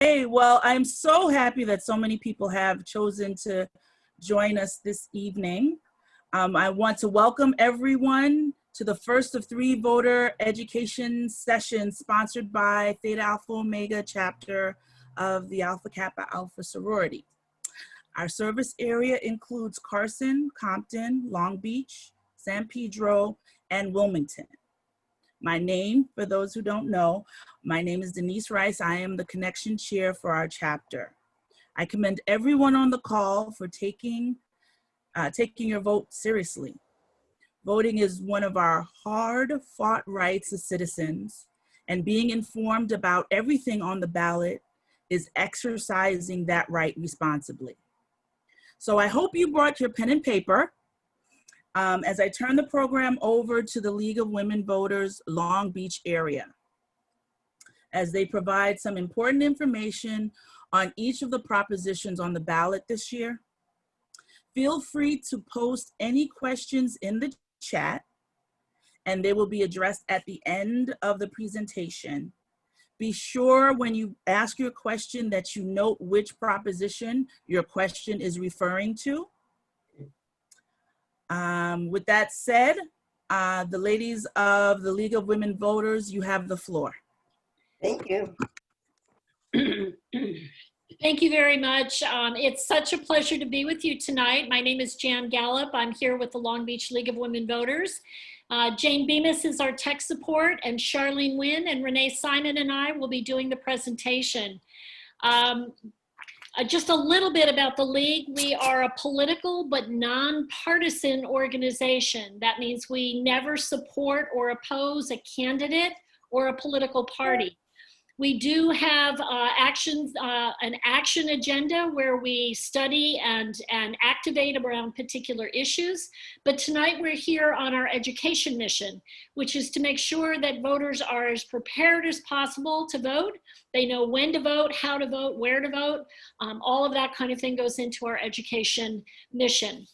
Hey, well, I'm so happy that so many people have chosen to join us this evening. I want to welcome everyone to the first of 3 voter education sessions sponsored by Theta Alpha Omega chapter of the Alpha Kappa Alpha sorority. Our service area includes Carson, Compton, Long Beach, San Pedro, and Wilmington. My name, for those who don't know, my name is Denise Rice. I am the connection chair for our chapter. I commend everyone on the call for taking your vote seriously. Voting is one of our hard-fought rights as citizens, and being informed about everything on the ballot is exercising that right responsibly. So I hope you brought your pen and paper. As I turn the program over to the League of Women Voters Long Beach area, as they provide some important information on each of the propositions on the ballot this year. Feel free to post any questions in the chat, and they will be addressed at the end of the presentation. Be sure when you ask your question that you note which proposition your question is referring to. With that said, the ladies of the League of Women Voters, you have the floor. Thank you. Thank you very much. It's such a pleasure to be with you tonight. My name is Jan Gallup. I'm here with the Long Beach League of Women Voters. Jane Bemis is our tech support, and Charlene Wynn and Renee Simon and I will be doing the presentation. Just a little bit about the League. We are a political but nonpartisan organization. That means we never support or oppose a candidate or a political party. We do have an action agenda where we study and activate around particular issues. But tonight we're here on our education mission, which is to make sure that voters are as prepared as possible to vote. They know when to vote, how to vote, where to vote. All of that kind of thing goes into our education mission.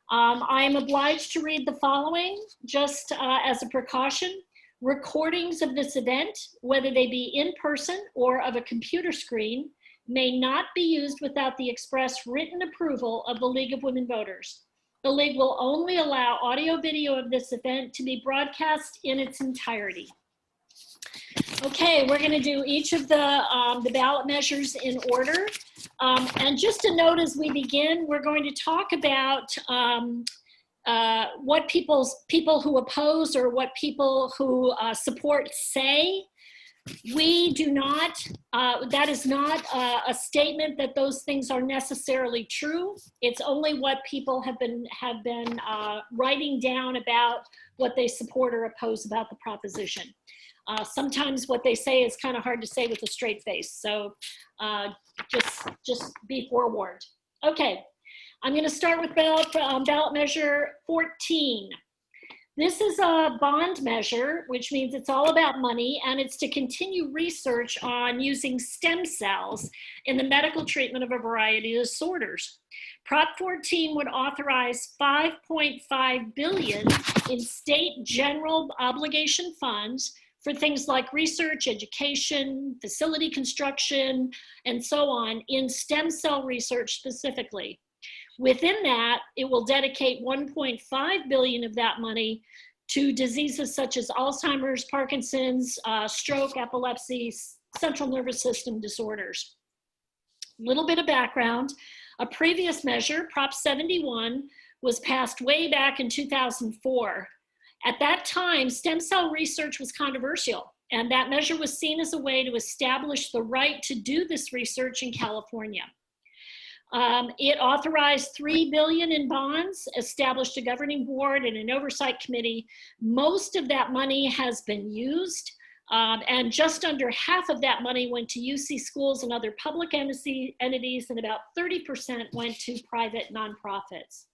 I am obliged to read the following just as a precaution. Recordings of this event, whether they be in person or of a computer screen, may not be used without the express written approval of the League of Women Voters. The League will only allow audio video of this event to be broadcast in its entirety. Okay, we're going to do each of the ballot measures in order. And just a note as we begin, we're going to talk about what people who oppose or what people who support say. We do not, that is not a statement that those things are necessarily true. It's only what people have been writing down about what they support or oppose about the proposition. Sometimes what they say is kind of hard to say with a straight face. So just be forewarned. Okay. I'm going to start with ballot measure 14. This is a bond measure, which means it's all about money, and it's to continue research on using stem cells in the medical treatment of a variety of disorders. Prop 14 would authorize $5.5 billion in state general obligation funds for things like research, education, facility construction, and so on in stem cell research specifically. Within that, it will dedicate $1.5 billion of that money to diseases such as Alzheimer's, Parkinson's, stroke, epilepsy, central nervous system disorders. A little bit of background. A previous measure, Prop 71, was passed way back in 2004. At that time, stem cell research was controversial, and that measure was seen as a way to establish the right to do this research in California. It authorized $3 billion in bonds, established a governing board and an oversight committee. Most of that money has been used, and just under half of that money went to UC schools and other public entities, and about 30% went to private nonprofits.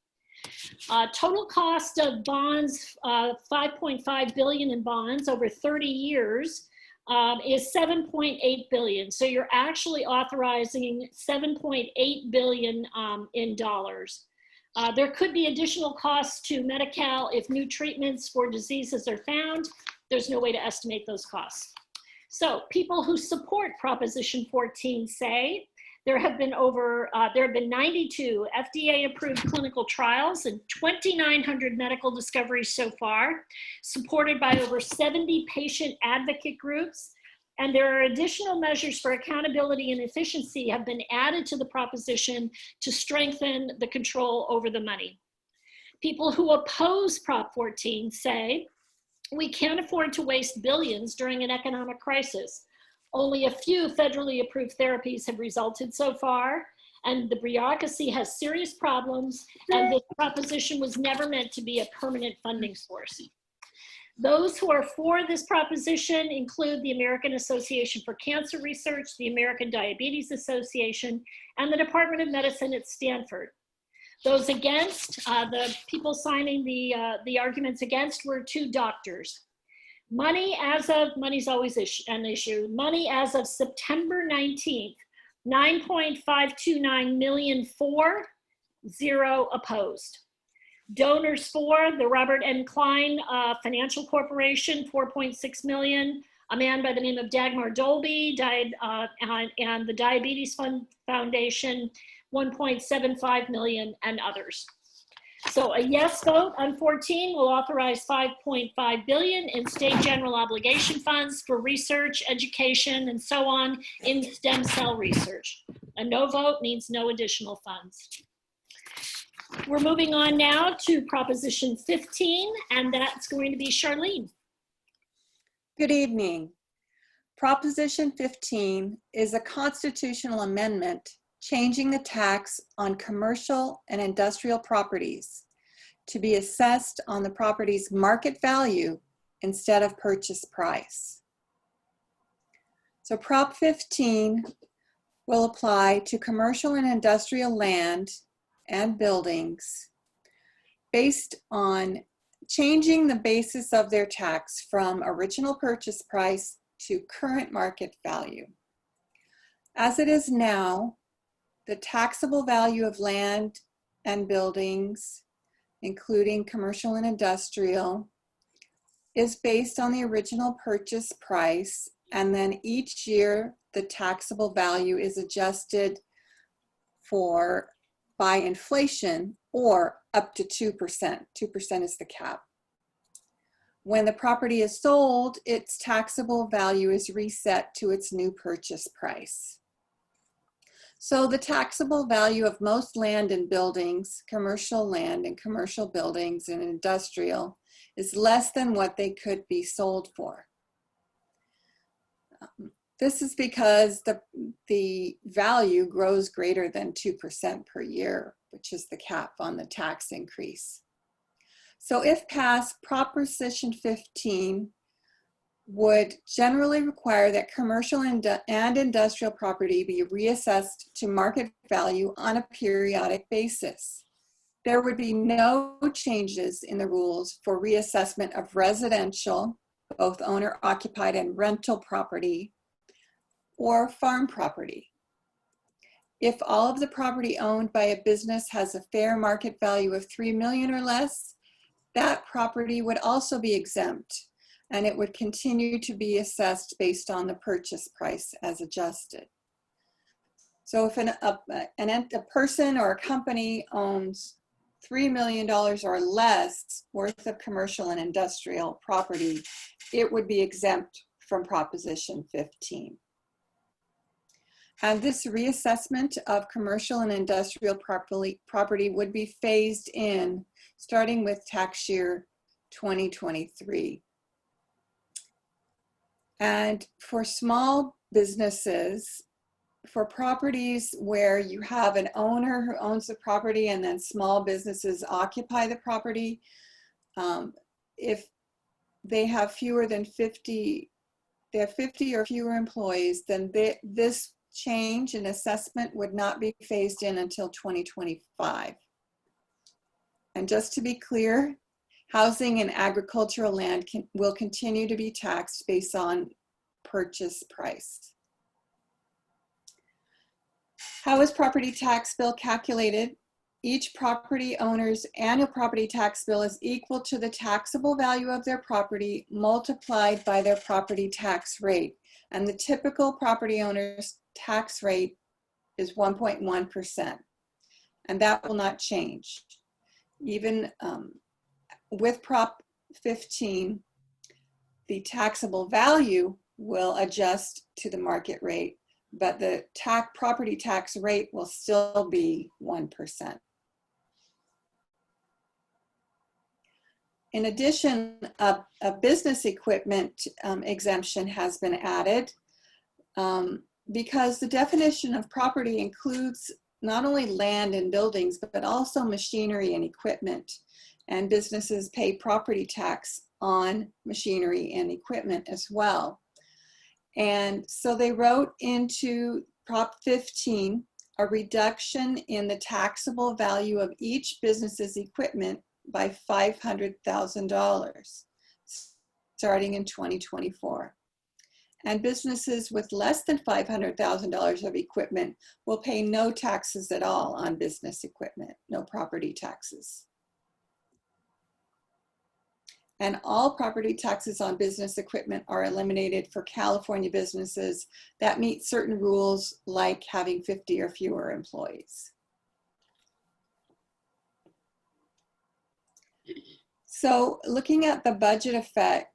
Total cost of bonds, $5.5 billion in bonds over 30 years. Is $7.8 billion. So you're actually authorizing $7.8 billion in dollars. There could be additional costs to Medi-Cal if new treatments for diseases are found. There's no way to estimate those costs. So people who support Proposition 14 say there have been 92 FDA-approved clinical trials and 2,900 medical discoveries so far, supported by over 70 patient advocate groups. And there are additional measures for accountability and efficiency have been added to the proposition to strengthen the control over the money. People who oppose Prop 14 say, we can't afford to waste billions during an economic crisis. Only a few federally approved therapies have resulted so far, and the bureaucracy has serious problems, and this proposition was never meant to be a permanent funding source. Those who are for this proposition include the American Association for Cancer Research, the American Diabetes Association, and the Department of Medicine at Stanford. Those against, the people signing the arguments against were 2 doctors. Money's always an issue. Money as of September 19th, 9.529 million for, 0 opposed. Donors for, the Robert N. Klein Financial Corporation, 4.6 million. A man by the name of Dagmar Dolby died, and the Diabetes Foundation, 1.75 million, and others. So a yes vote on 14 will authorize 5.5 billion in state general obligation funds for research, education, and so on in stem cell research. A no vote means no additional funds. We're moving on now to Proposition 15, and that's going to be Charlene. Good evening. Proposition 15 is a constitutional amendment changing the tax on commercial and industrial properties to be assessed on the property's market value instead of purchase price. So Prop 15 will apply to commercial and industrial land and buildings based on changing the basis of their tax from original purchase price to current market value. As it is now, the taxable value of land and buildings, including commercial and industrial, is based on the original purchase price, and then each year the taxable value is adjusted by inflation, or up to 2%. 2% is the cap. When the property is sold, its taxable value is reset to its new purchase price. So the taxable value of most land and buildings, commercial land and commercial buildings and industrial, is less than what they could be sold for. This is because the value grows greater than 2% per year, which is the cap on the tax increase. So if passed, Proposition 15 would generally require that commercial and industrial property be reassessed to market value on a periodic basis. There would be no changes in the rules for reassessment of residential, both owner-occupied and rental property, or farm property. If all of the property owned by a business has a fair market value of $3 million or less, that property would also be exempt, and it would continue to be assessed based on the purchase price as adjusted. So if a person or a company owns $3 million or less worth of commercial and industrial property, it would be exempt from Proposition 15. And this reassessment of commercial and industrial property would be phased in starting with tax year 2023. And for small businesses, for properties where you have an owner who owns the property and then small businesses occupy the property, if they have fewer than 50, they have 50 or fewer employees, then this change in assessment would not be phased in until 2025. And just to be clear, housing and agricultural land will continue to be taxed based on purchase price. How is property tax bill calculated? each property owner's annual property tax bill is equal to the taxable value of their property multiplied by their property tax rate. And the typical property owner's tax rate is 1.1%. And that will not change. Even with Prop 15, the taxable value will adjust to the market rate, but the property tax rate will still be 1%. In addition, a business equipment exemption has been added because the definition of property includes not only land and buildings, but also machinery and equipment. And businesses pay property tax on machinery and equipment as well. And so they wrote into Prop 15 a reduction in the taxable value of each business's equipment by $500,000 starting in 2024. And businesses with less than $500,000 of equipment will pay no taxes at all on business equipment, no property taxes. And all property taxes on business equipment are eliminated for California businesses that meet certain rules, like having 50 or fewer employees. So looking at the budget effect,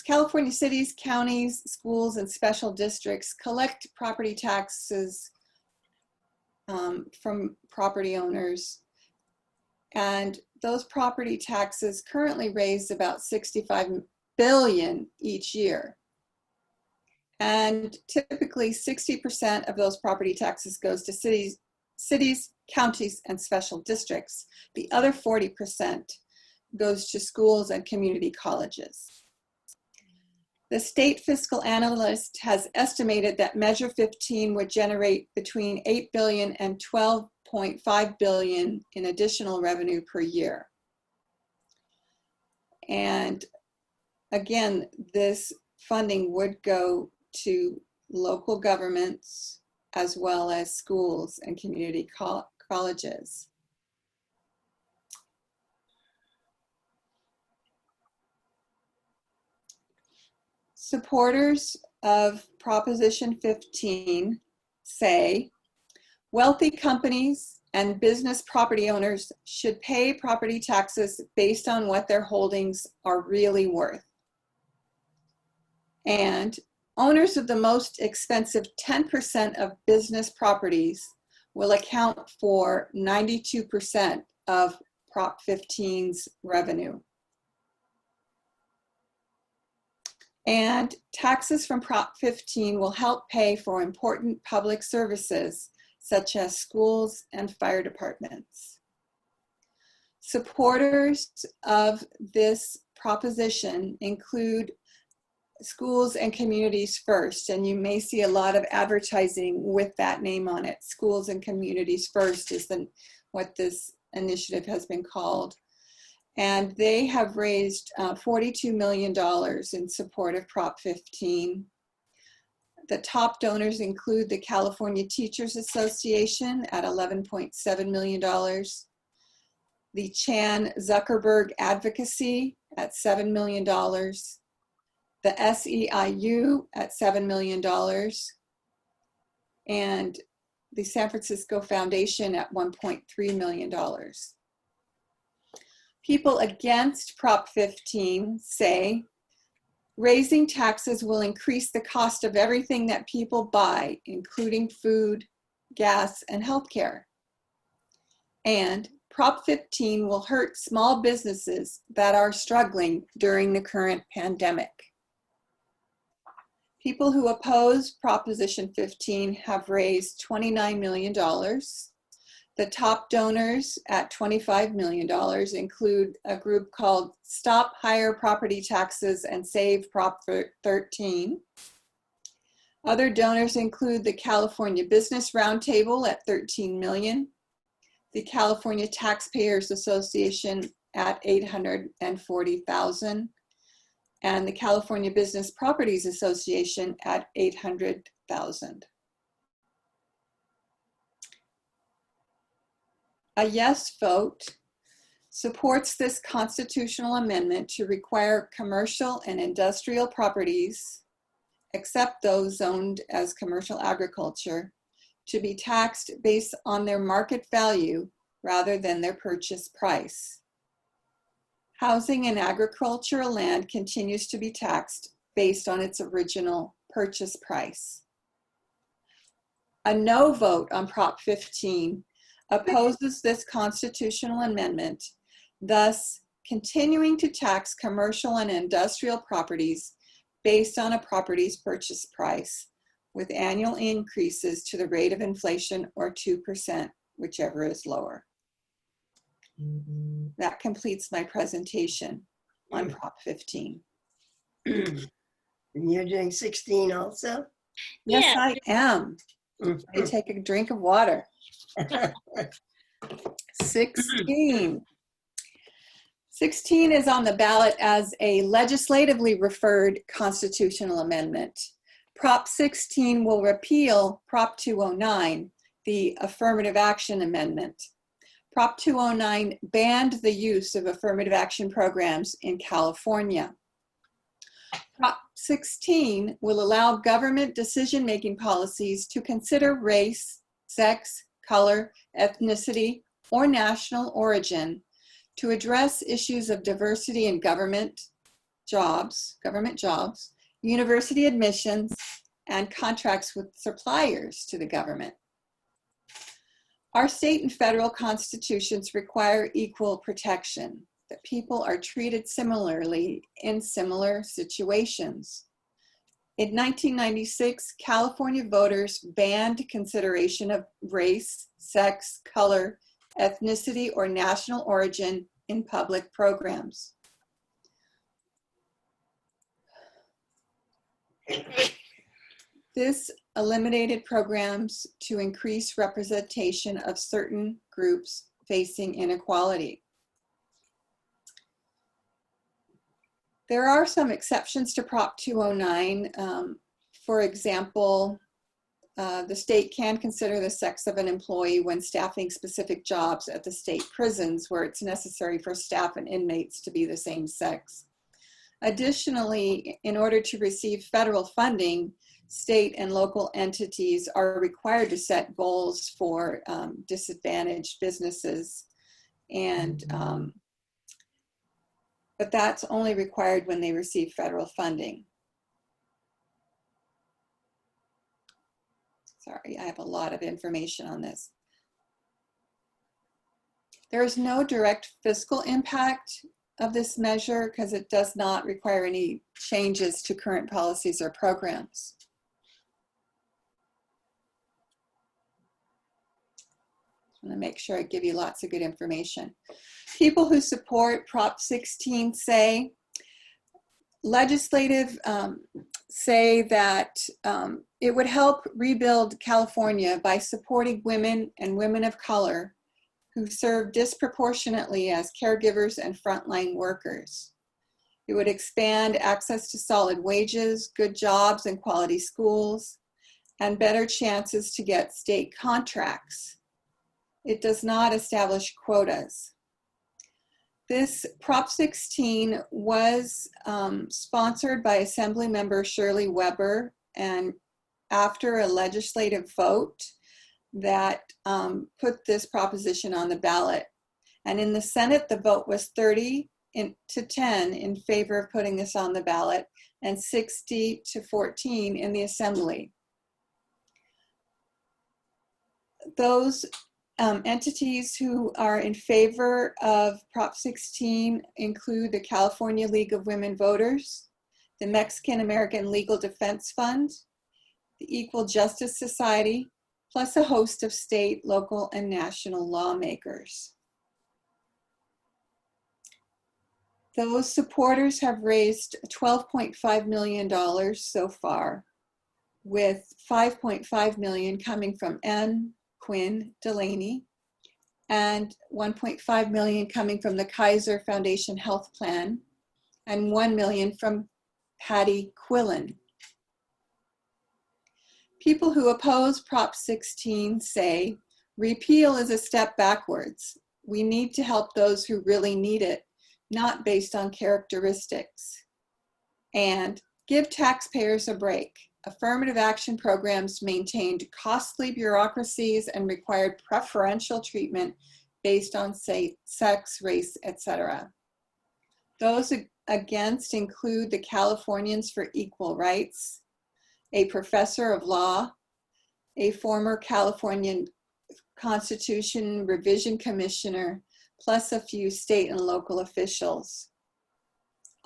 California cities, counties, schools, and special districts collect property taxes from property owners. And those property taxes currently raise about $65 billion each year. And typically 60% of those property taxes goes to cities, counties, and special districts. The other 40% goes to schools and community colleges. The state fiscal analyst has estimated that Measure 15 would generate between $8 billion and $12.5 billion in additional revenue per year. And again, this funding would go to local governments as well as schools and community colleges. Supporters of Proposition 15 say wealthy companies and business property owners should pay property taxes based on what their holdings are really worth. And owners of the most expensive 10% of business properties will account for 92% of Prop 15's revenue. And taxes from Prop 15 will help pay for important public services such as schools and fire departments. Supporters of this proposition include Schools and Communities First, and you may see a lot of advertising with that name on it. Schools and Communities First is what this initiative has been called. And they have raised $42 million in support of Prop 15. The top donors include the California Teachers Association at $11.7 million, the Chan Zuckerberg Advocacy at $7 million, the SEIU at $7 million, and the San Francisco Foundation at $1.3 million. People against Prop 15 say raising taxes will increase the cost of everything that people buy, including food, gas, and healthcare. And Prop 15 will hurt small businesses that are struggling during the current pandemic. People who oppose Proposition 15 have raised $29 million. The top donors at $25 million include a group called Stop Higher Property Taxes and Save Prop 13. Other donors include the California Business Roundtable at $13 million, the California Taxpayers Association at $840,000, and the California Business Properties Association at $800,000. A yes vote supports this constitutional amendment to require commercial and industrial properties, except those zoned as commercial agriculture, to be taxed based on their market value rather than their purchase price. Housing and agricultural land continues to be taxed based on its original purchase price. A no vote on Prop 15 opposes this constitutional amendment, thus continuing to tax commercial and industrial properties based on a property's purchase price, with annual increases to the rate of inflation or 2%, whichever is lower. That completes my presentation on Prop 15. And you're doing 16 also? Yes, Yeah. I am. I take a drink of water. 16. 16 is on the ballot as a legislatively referred constitutional amendment. Prop 16 will repeal Prop 209, the affirmative action amendment. Prop 209 banned the use of affirmative action programs in California. Prop 16 will allow government decision-making policies to consider race, sex, color, ethnicity, or national origin to address issues of diversity in government jobs, university admissions, and contracts with suppliers to the government. Our state and federal constitutions require equal protection, that people are treated similarly in similar situations. In 1996, California voters banned consideration of race, sex, color, ethnicity, or national origin in public programs. This eliminated programs to increase representation of certain groups facing inequality. There are some exceptions to Prop 209. For example, the state can consider the sex of an employee when staffing specific jobs at the state prisons where it's necessary for staff and inmates to be the same sex. Additionally, in order to receive federal funding, state and local entities are required to set goals for disadvantaged businesses, and but that's only required when they receive federal funding. Sorry, I have a lot of information on this. There is no direct fiscal impact of this measure because it does not require any changes to current policies or programs. I want to make sure I give you lots of good information. People who support Prop 16 say, legislative say that it would help rebuild California by supporting women and women of color who serve disproportionately as caregivers and frontline workers. It would expand access to solid wages, good jobs and quality schools, and better chances to get state contracts. It does not establish quotas. This Prop 16 was sponsored by Assemblymember Shirley Weber, and after a legislative vote that put this proposition on the ballot. And in the Senate, the vote was 30 to 10 in favor of putting this on the ballot, and 60 to 14 in the Assembly. Those entities who are in favor of Prop 16 include the California League of Women Voters, the Mexican American Legal Defense Fund, the Equal Justice Society, plus a host of state, local, and national lawmakers. Those supporters have raised $12.5 million so far, with $5.5 million coming from N. Quinn Delaney and $1.5 million coming from the Kaiser Foundation Health Plan and $1 million from Patty Quillen. People who oppose Prop 16 say Repeal is a step backwards. We need to help those who really need it, not based on characteristics. And give taxpayers a break. Affirmative action programs maintained costly bureaucracies and required preferential treatment based on, say, sex, race, etc. Those against include the Californians for Equal Rights, a professor of law, a former Californian Constitution Revision Commissioner, plus a few state and local officials.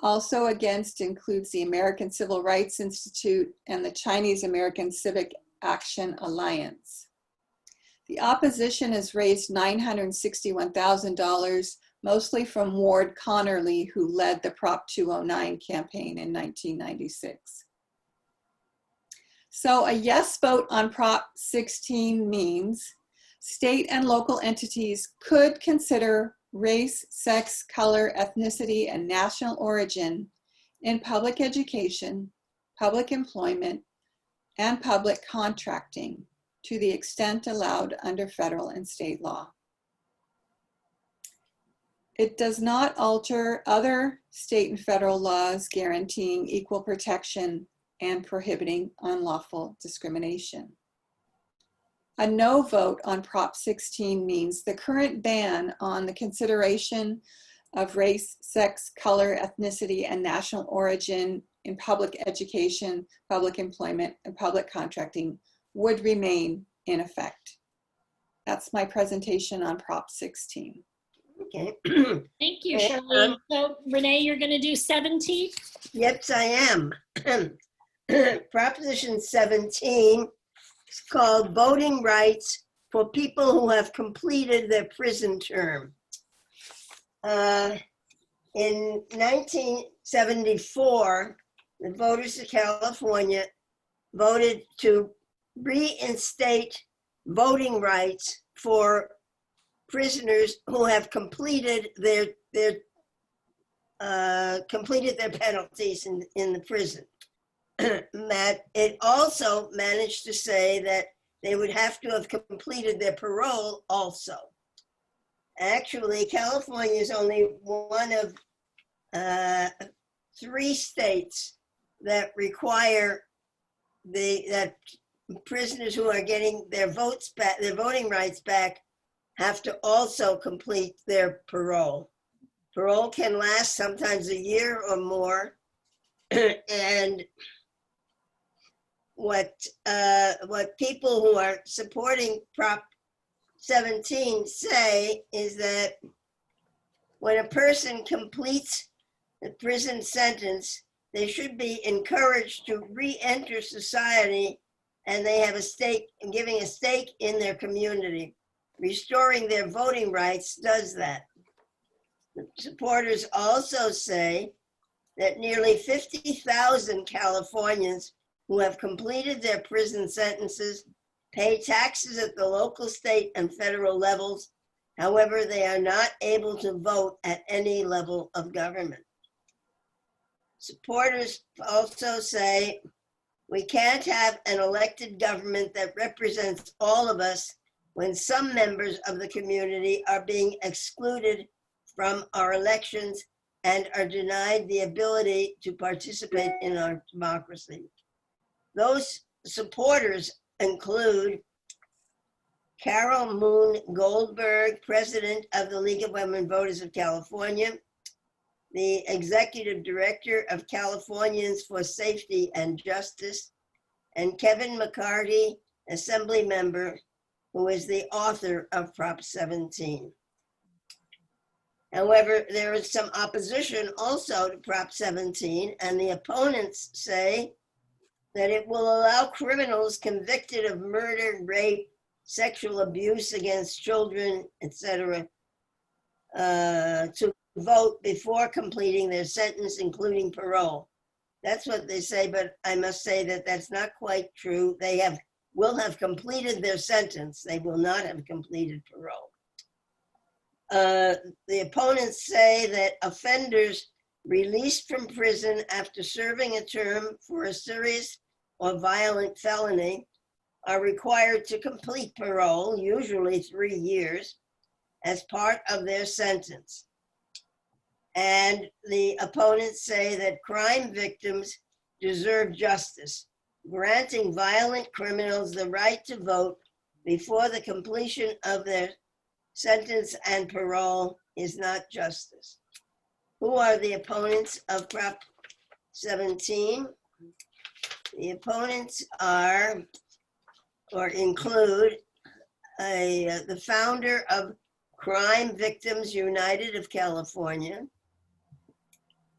Also against includes the American Civil Rights Institute and the Chinese American Civic Action Alliance. The opposition has raised $961,000, mostly from Ward Connerly, who led the Prop 209 campaign in 1996. So a yes vote on Prop 16 means state and local entities could consider race, sex, color, ethnicity, and national origin in public education, public employment, and public contracting to the extent allowed under federal and state law. It does not alter other state and federal laws guaranteeing equal protection and prohibiting unlawful discrimination. A no vote on Prop 16 means the current ban on the consideration of race, sex, color, ethnicity, and national origin in public education, public employment, and public contracting would remain in effect. That's my presentation on Prop 16. Okay. Thank you, Charlene. So Renee, you're going to do 17? Yes, I am. Proposition 17 is called Voting Rights for People Who Have Completed Their Prison Term. In 1974, the voters of California voted to reinstate voting rights for prisoners who have completed their penalties in the prison. It also managed to say that they would have to have completed their parole also. Actually, California is only one of 3 states that require that prisoners who are getting their votes back, their voting rights back, have to also complete their parole. Parole can last sometimes a year or more, and what people who are supporting Prop 17 say is that when a person completes the prison sentence, they should be encouraged to re-enter society, and they have a stake, giving a stake in their community. Restoring their voting rights does that. The supporters also say that nearly 50,000 Californians who have completed their prison sentences pay taxes at the local, state, and federal levels. However, they are not able to vote at any level of government. Supporters also say we can't have an elected government that represents all of us when some members of the community are being excluded from our elections and are denied the ability to participate in our democracy. Those supporters include Carol Moon Goldberg, president of the League of Women Voters of California, the executive director of Californians for Safety and Justice, and Kevin McCarty, assembly member, who is the author of Prop 17. However, there is some opposition also to Prop 17, and the opponents say that it will allow criminals convicted of murder, rape, sexual abuse against children, etc., to vote before completing their sentence, including parole. That's what they say, but I must say that that's not quite true. They will have completed their sentence. They will not have completed parole. The opponents say that offenders released from prison after serving a term for a serious or violent felony are required to complete parole, usually 3 years, as part of their sentence. And the opponents say that crime victims deserve justice. Granting violent criminals the right to vote before the completion of their sentence and parole is not justice. Who are the opponents of Prop 17? The opponents are, or include, the founder of Crime Victims United of California,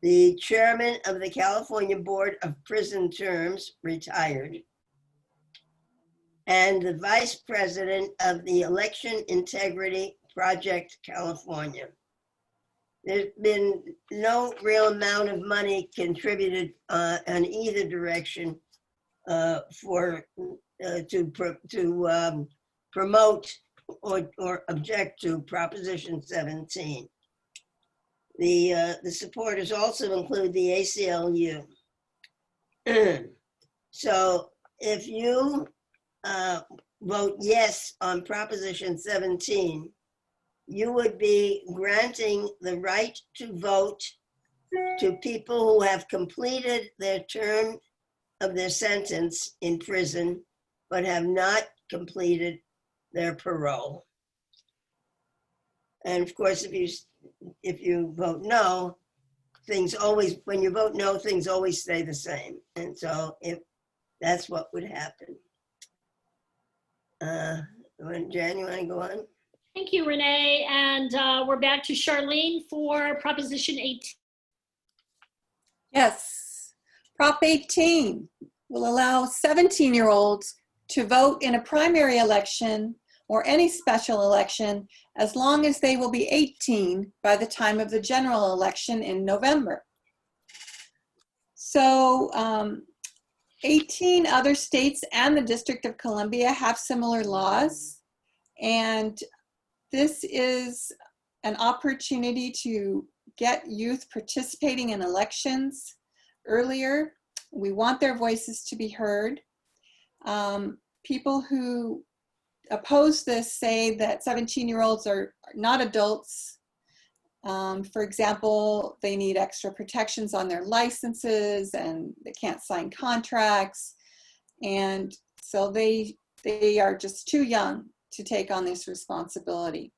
the chairman of the California Board of Prison Terms, retired, and the vice president of the Election Integrity Project California. There's been no real amount of money contributed in either direction to promote or object to Proposition 17. The supporters also include the ACLU. So if you vote yes on Proposition 17, you would be granting the right to vote to people who have completed their term of their sentence in prison, but have not completed their parole. And of course, if you vote no, when you vote no, things always stay the same. And so if that's what would happen. Jan, you want to go on? Thank you, Renee. And we're back to Charlene for Proposition 18. Yes. Prop 18 will allow 17-year-olds to vote in a primary election or any special election as long as they will be 18 by the time of the general election in November. So 18 other states and the District of Columbia have similar laws, and this is an opportunity to get youth participating in elections earlier. We want their voices to be heard. People who oppose this say that 17-year-olds are not adults. For example, they need extra protections on their licenses and they can't sign contracts. And so they are just too young to take on this responsibility.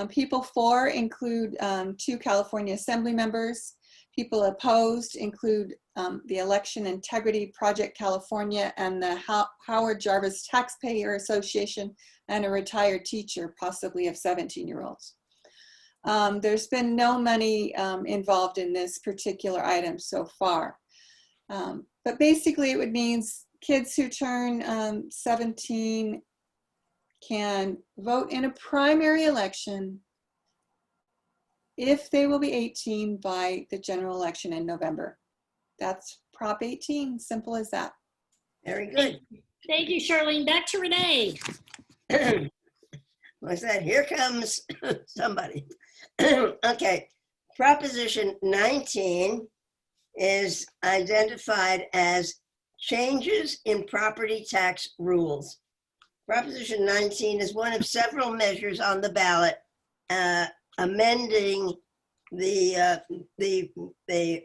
People for include 2 California Assembly members. People opposed include the Election Integrity Project California and the Howard Jarvis Taxpayer Association and a retired teacher, possibly of 17-year-olds. There's been no money involved in this particular item so far. But basically it would mean kids who turn 17 can vote in a primary election if they will be 18 by the general election in November. That's Prop 18, simple as that. Very good. Thank you, Charlene. Back to Renee. What's that? Here comes somebody. Okay, Proposition 19 is identified as changes in property tax rules. Proposition 19 is one of several measures on the ballot amending the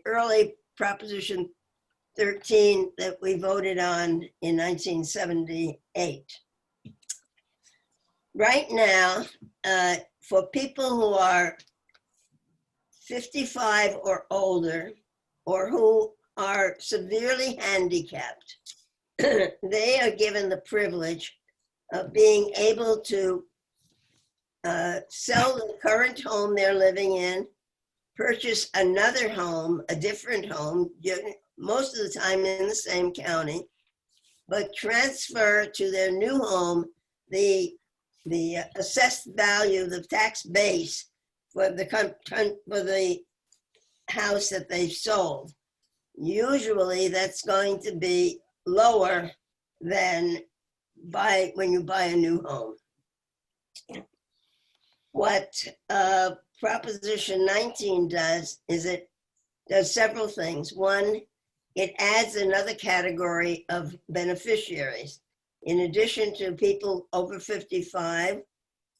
early Proposition 13 that we voted on in 1978. Right now, for people who are 55 or older, or who are severely handicapped, they are given the privilege of being able to sell the current home they're living in, purchase another home, a different home, most of the time in the same county, but transfer to their new home the assessed value, the tax base for the house that they've sold. Usually that's going to be lower than when you buy a new home. What Proposition 19 does is it does several things. One, it adds another category of beneficiaries. in addition to people over 55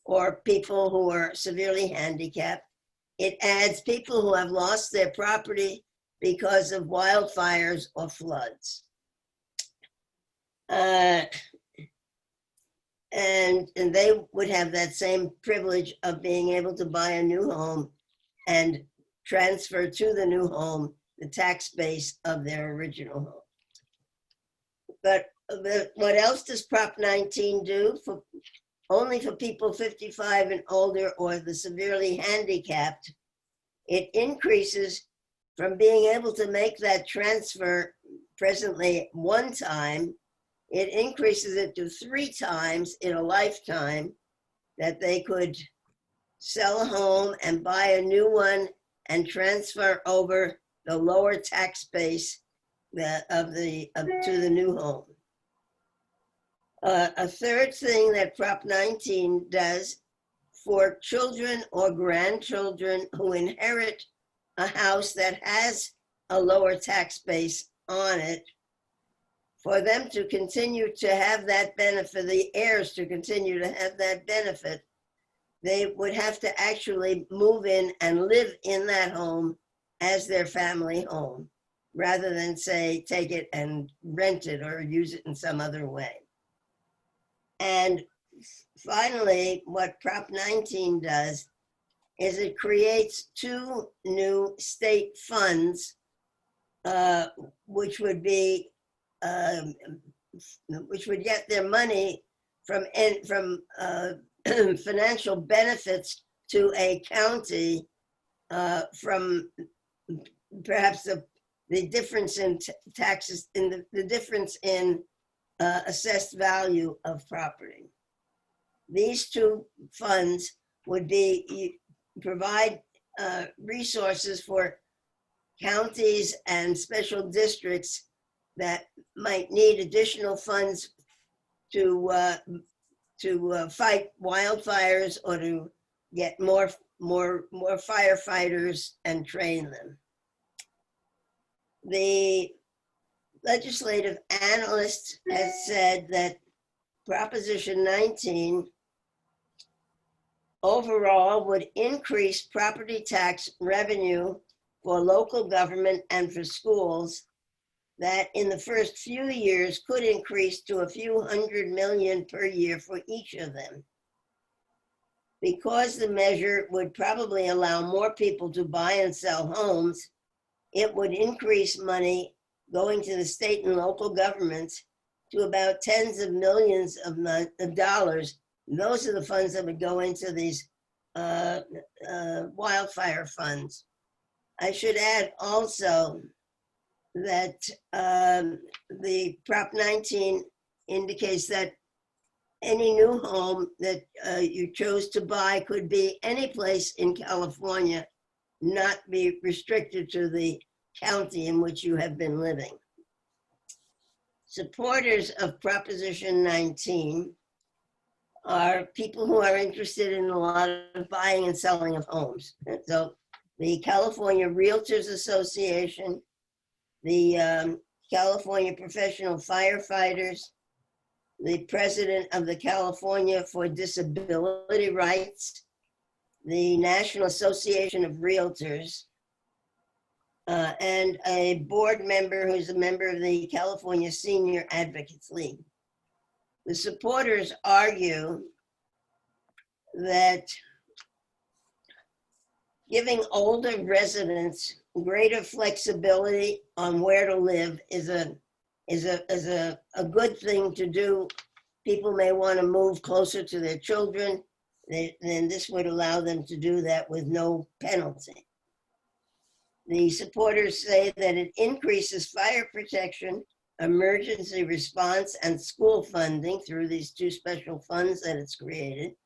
or people who are severely handicapped. It adds people who have lost their property because of wildfires or floods. And they would have that same privilege of being able to buy a new home and transfer to the new home the tax base of their original home. But what else does Prop 19 do? Only for people 55 and older or the severely handicapped, it increases from being able to make that transfer presently one time, it increases it to 3 times in a lifetime that they could sell a home and buy a new one and transfer over the lower tax base to the new home. A third thing that Prop 19 does for children or grandchildren who inherit a house that has a lower tax base on it, for them to continue to have that benefit, the heirs to continue to have that benefit, they would have to actually move in and live in that home as their family home, rather than say, take it and rent it or use it in some other way. And finally, what Prop 19 does is it creates 2 new state funds, which would get their money from financial benefits to a county from perhaps the difference in taxes, in the difference in assessed value of property. These 2 funds would provide resources for counties and special districts that might need additional funds to fight wildfires or to get more firefighters and train them. The legislative analyst has said that Proposition 19 overall would increase property tax revenue for local government and for schools, that in the first few years could increase to a few $100 million per year for each of them. Because the measure would probably allow more people to buy and sell homes, it would increase money going to the state and local governments to about tens of millions of dollars. Those are the funds that would go into these wildfire funds. I should add also that the Prop 19 indicates that any new home that you chose to buy could be any place in California, not be restricted to the county in which you have been living. Supporters of Proposition 19 are people who are interested in a lot of buying and selling of homes. And so the California Realtors Association, the California Professional Firefighters, the president of the California for Disability Rights, the National Association of Realtors, and a board member who's a member of the California Senior Advocates League. The supporters argue that giving older residents greater flexibility on where to live is a good thing to do. People may want to move closer to their children, then this would allow them to do that with no penalty. The supporters say that it increases fire protection, emergency response, and school funding through these 2 special funds that it's created.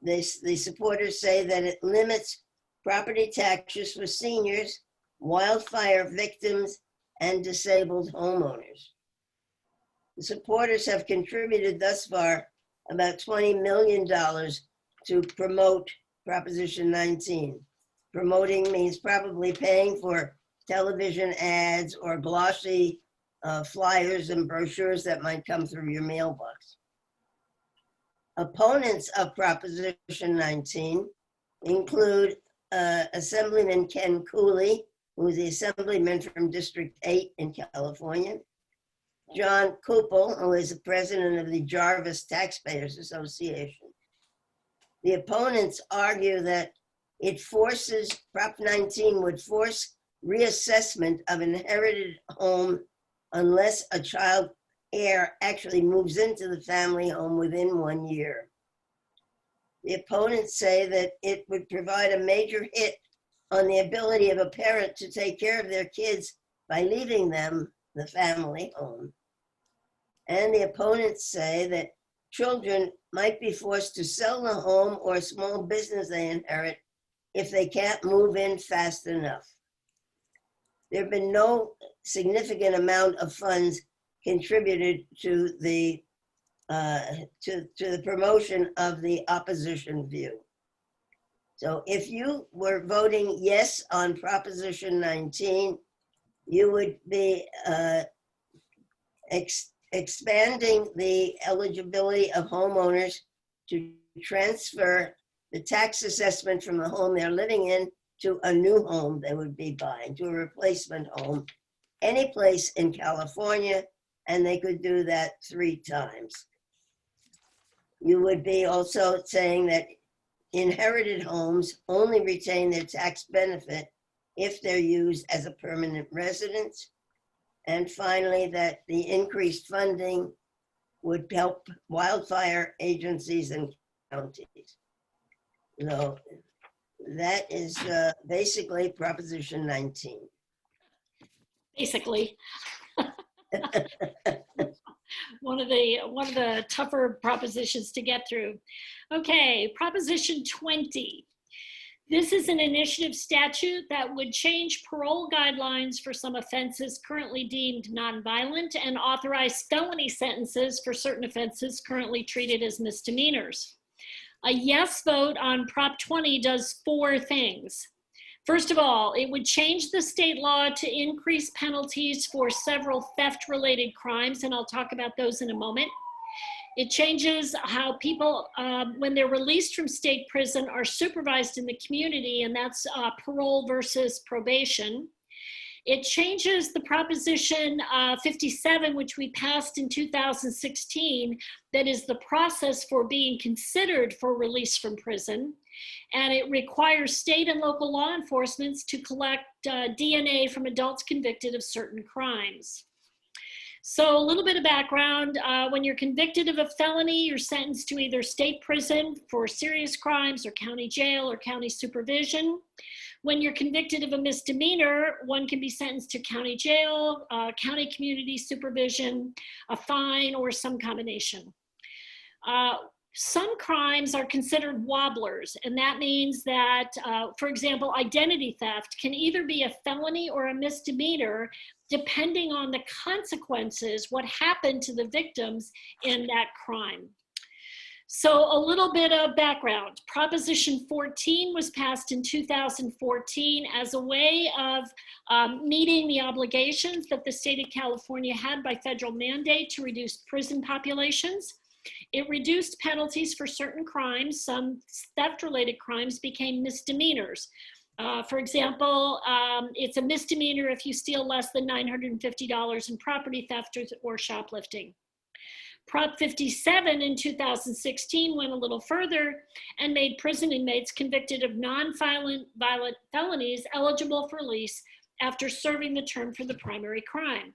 The supporters say that it limits property taxes for seniors, wildfire victims, and disabled homeowners. The supporters have contributed thus far about $20 million to promote Proposition 19. Promoting means probably paying for television ads or glossy flyers and brochures that might come through your mailbox. Opponents of Proposition 19 include Assemblyman Ken Cooley, who is the Assemblyman from District 8 in California, John Kupel, who is the president of the Jarvis Taxpayers Association. The opponents argue that Prop 19 would force reassessment of inherited home unless a child heir actually moves into the family home within 1 year. The opponents say that it would provide a major hit on the ability of a parent to take care of their kids by leaving them the family home. And the opponents say that children might be forced to sell the home or small business they inherit if they can't move in fast enough. There have been no significant amount of funds contributed to the promotion of the opposition view. So if you were voting yes on Proposition 19, you would be expanding the eligibility of homeowners to transfer the tax assessment from the home they're living in to a new home they would be buying, to a replacement home, any place in California, and they could do that 3 times. You would be also saying that inherited homes only retain their tax benefit if they're used as a permanent residence. And finally, that the increased funding would help wildfire agencies and counties. So that is basically Proposition 19. Basically. One of the tougher propositions to get through. Okay, Proposition 20. This is an initiative statute that would change parole guidelines for some offenses currently deemed nonviolent and authorize felony sentences for certain offenses currently treated as misdemeanors. A yes vote on Prop 20 does 4 things. First of all, it would change the state law to increase penalties for several theft-related crimes, and I'll talk about those in a moment. It changes how people, when they're released from state prison, are supervised in the community, and that's parole versus probation. It changes the Proposition 57, which we passed in 2016, that is the process for being considered for release from prison. And it requires state and local law enforcement to collect DNA from adults convicted of certain crimes. So a little bit of background, when you're convicted of a felony, you're sentenced to either state prison for serious crimes or county jail or county supervision. When you're convicted of a misdemeanor, one can be sentenced to county jail, county community supervision, a fine, or some combination. Some crimes are considered wobblers, and that means that, for example, identity theft can either be a felony or a misdemeanor, depending on the consequences, what happened to the victims in that crime. So a little bit of background. Proposition 14 was passed in 2014 as a way of meeting the obligations that the state of California had by federal mandate to reduce prison populations. It reduced penalties for certain crimes. Some theft-related crimes became misdemeanors. For example, it's a misdemeanor if you steal less than $950 in property theft or shoplifting. Prop 57 in 2016 went a little further and made prison inmates convicted of non-violent felonies eligible for release after serving the term for the primary crime.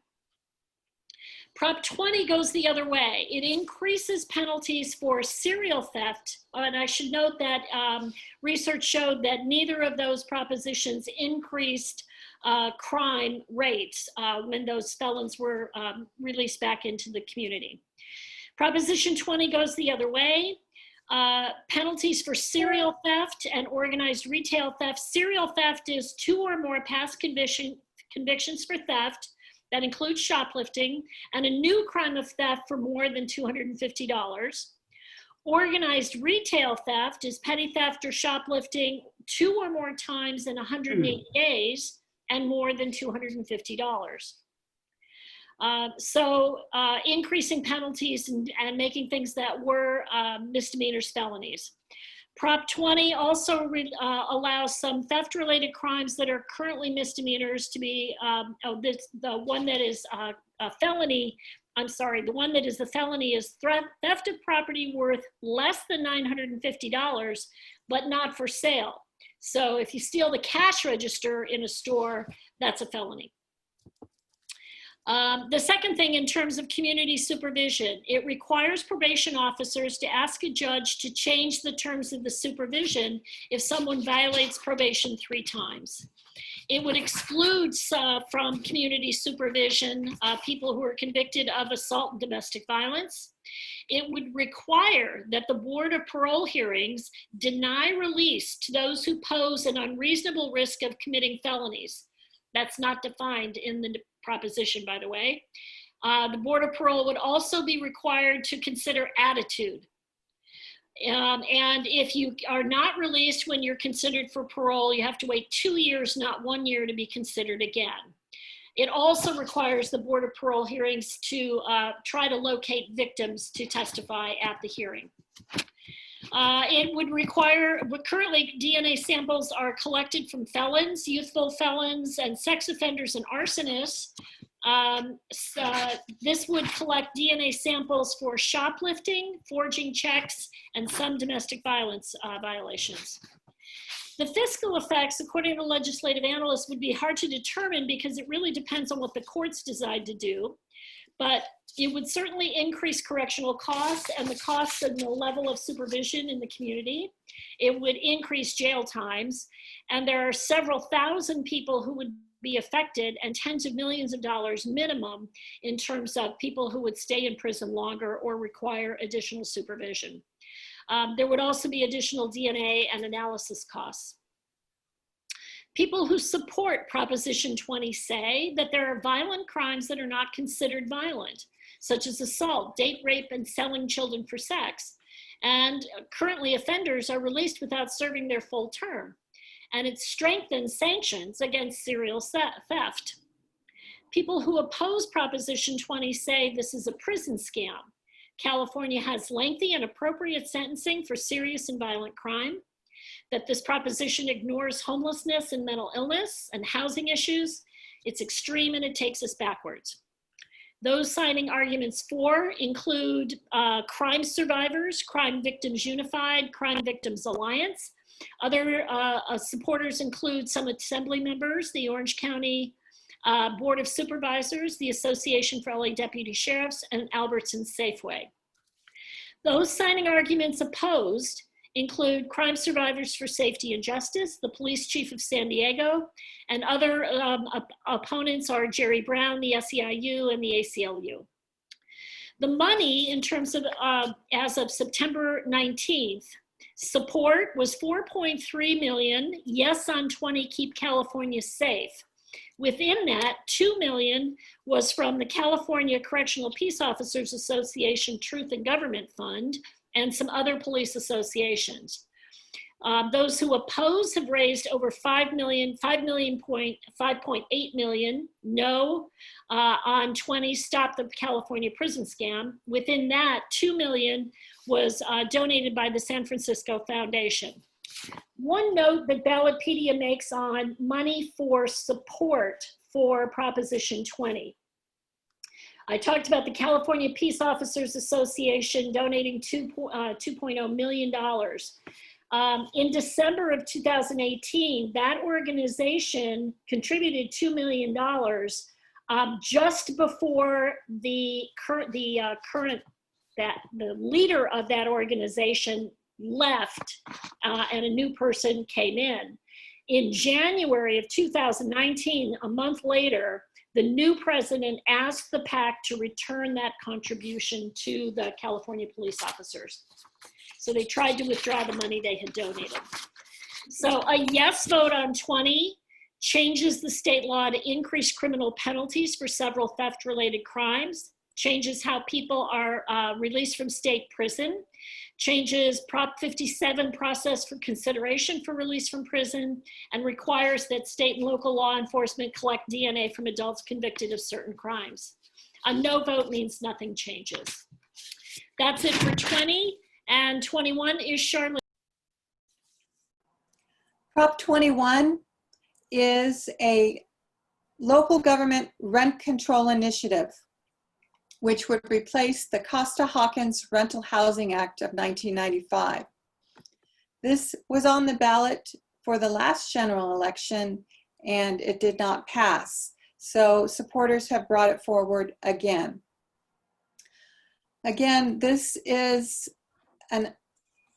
Prop 20 goes the other way. It increases penalties for serial theft, and I should note that research showed that neither of those propositions increased crime rates when those felons were released back into the community. Proposition 20 goes the other way. Penalties for serial theft and organized retail theft. Serial theft is 2 or more past convictions for theft that includes shoplifting, and a new crime of theft for more than $250. Organized retail theft is petty theft or shoplifting 2 or more times in 180 days and more than $250. Increasing penalties and making things that were misdemeanors felonies. Prop 20 also allows some theft-related crimes that are currently misdemeanors to be, the one that is a felony, I'm sorry, the one that is a felony is theft of property worth less than $950, but not for sale. So if you steal the cash register in a store, that's a felony. The second thing in terms of community supervision, it requires probation officers to ask a judge to change the terms of the supervision if someone violates probation 3 times. It would exclude from community supervision people who are convicted of assault and domestic violence. It would require that the Board of Parole hearings deny release to those who pose an unreasonable risk of committing felonies. That's not defined in the proposition, by the way. The Board of Parole would also be required to consider attitude. And if you are not released when you're considered for parole, you have to wait 2 years, not 1 year, to be considered again. It also requires the Board of Parole hearings to try to locate victims to testify at the hearing. It would require, currently DNA samples are collected from felons, youthful felons, and sex offenders and arsonists. This would collect DNA samples for shoplifting, forging checks, and some domestic violence violations. The fiscal effects, according to legislative analysts, would be hard to determine because it really depends on what the courts decide to do. But it would certainly increase correctional costs and the costs and the level of supervision in the community. It would increase jail times. And there are several thousand people who would be affected and tens of millions of dollars minimum in terms of people who would stay in prison longer or require additional supervision. There would also be additional DNA and analysis costs. People who support Proposition 20 say that there are violent crimes that are not considered violent, such as assault, date rape, and selling children for sex. And currently offenders are released without serving their full term. And it strengthens sanctions against serial theft. People who oppose Proposition 20 say this is a prison scam. California has lengthy and appropriate sentencing for serious and violent crime, that this proposition ignores homelessness and mental illness and housing issues. It's extreme and it takes us backwards. Those signing arguments for include Crime Survivors, Crime Victims Unified, Crime Victims Alliance. Other supporters include some assembly members, the Orange County Board of Supervisors, the Association for LA Deputy Sheriffs, and Albertsons Safeway. Those signing arguments opposed include Crime Survivors for Safety and Justice, the Police Chief of San Diego, and other opponents are Jerry Brown, the SEIU, and the ACLU. The money, in terms of as of September 19th, support was $4.3 million, Yes on 20, Keep California Safe. Within that, $2 million was from the California Correctional Peace Officers Association Truth in Government Fund and some other police associations. Those who oppose have raised over $5.8 million, no on 20, Stop the California Prison Scam. Within that, $2 million was donated by the San Francisco Foundation. One note that Ballotpedia makes on money for support for Proposition 20. I talked about the California Peace Officers Association donating $2.0 million. In December of 2018, that organization contributed $2 million just before the leader of that organization left and a new person came in. In January of 2019, a month later, the new president asked the PAC to return that contribution to the California police officers. So they tried to withdraw the money they had donated. So a yes vote on 20 changes the state law to increase criminal penalties for several theft-related crimes, changes how people are released from state prison, changes Prop 57 process for consideration for release from prison, and requires that state and local law enforcement collect DNA from adults convicted of certain crimes. A no vote means nothing changes. That's it for 20, and 21 is Charlotte. Prop 21 is a local government rent control initiative, which would replace the Costa-Hawkins Rental Housing Act of 1995. This was on the ballot for the last general election, and it did not pass. So supporters have brought it forward again. Again, this is an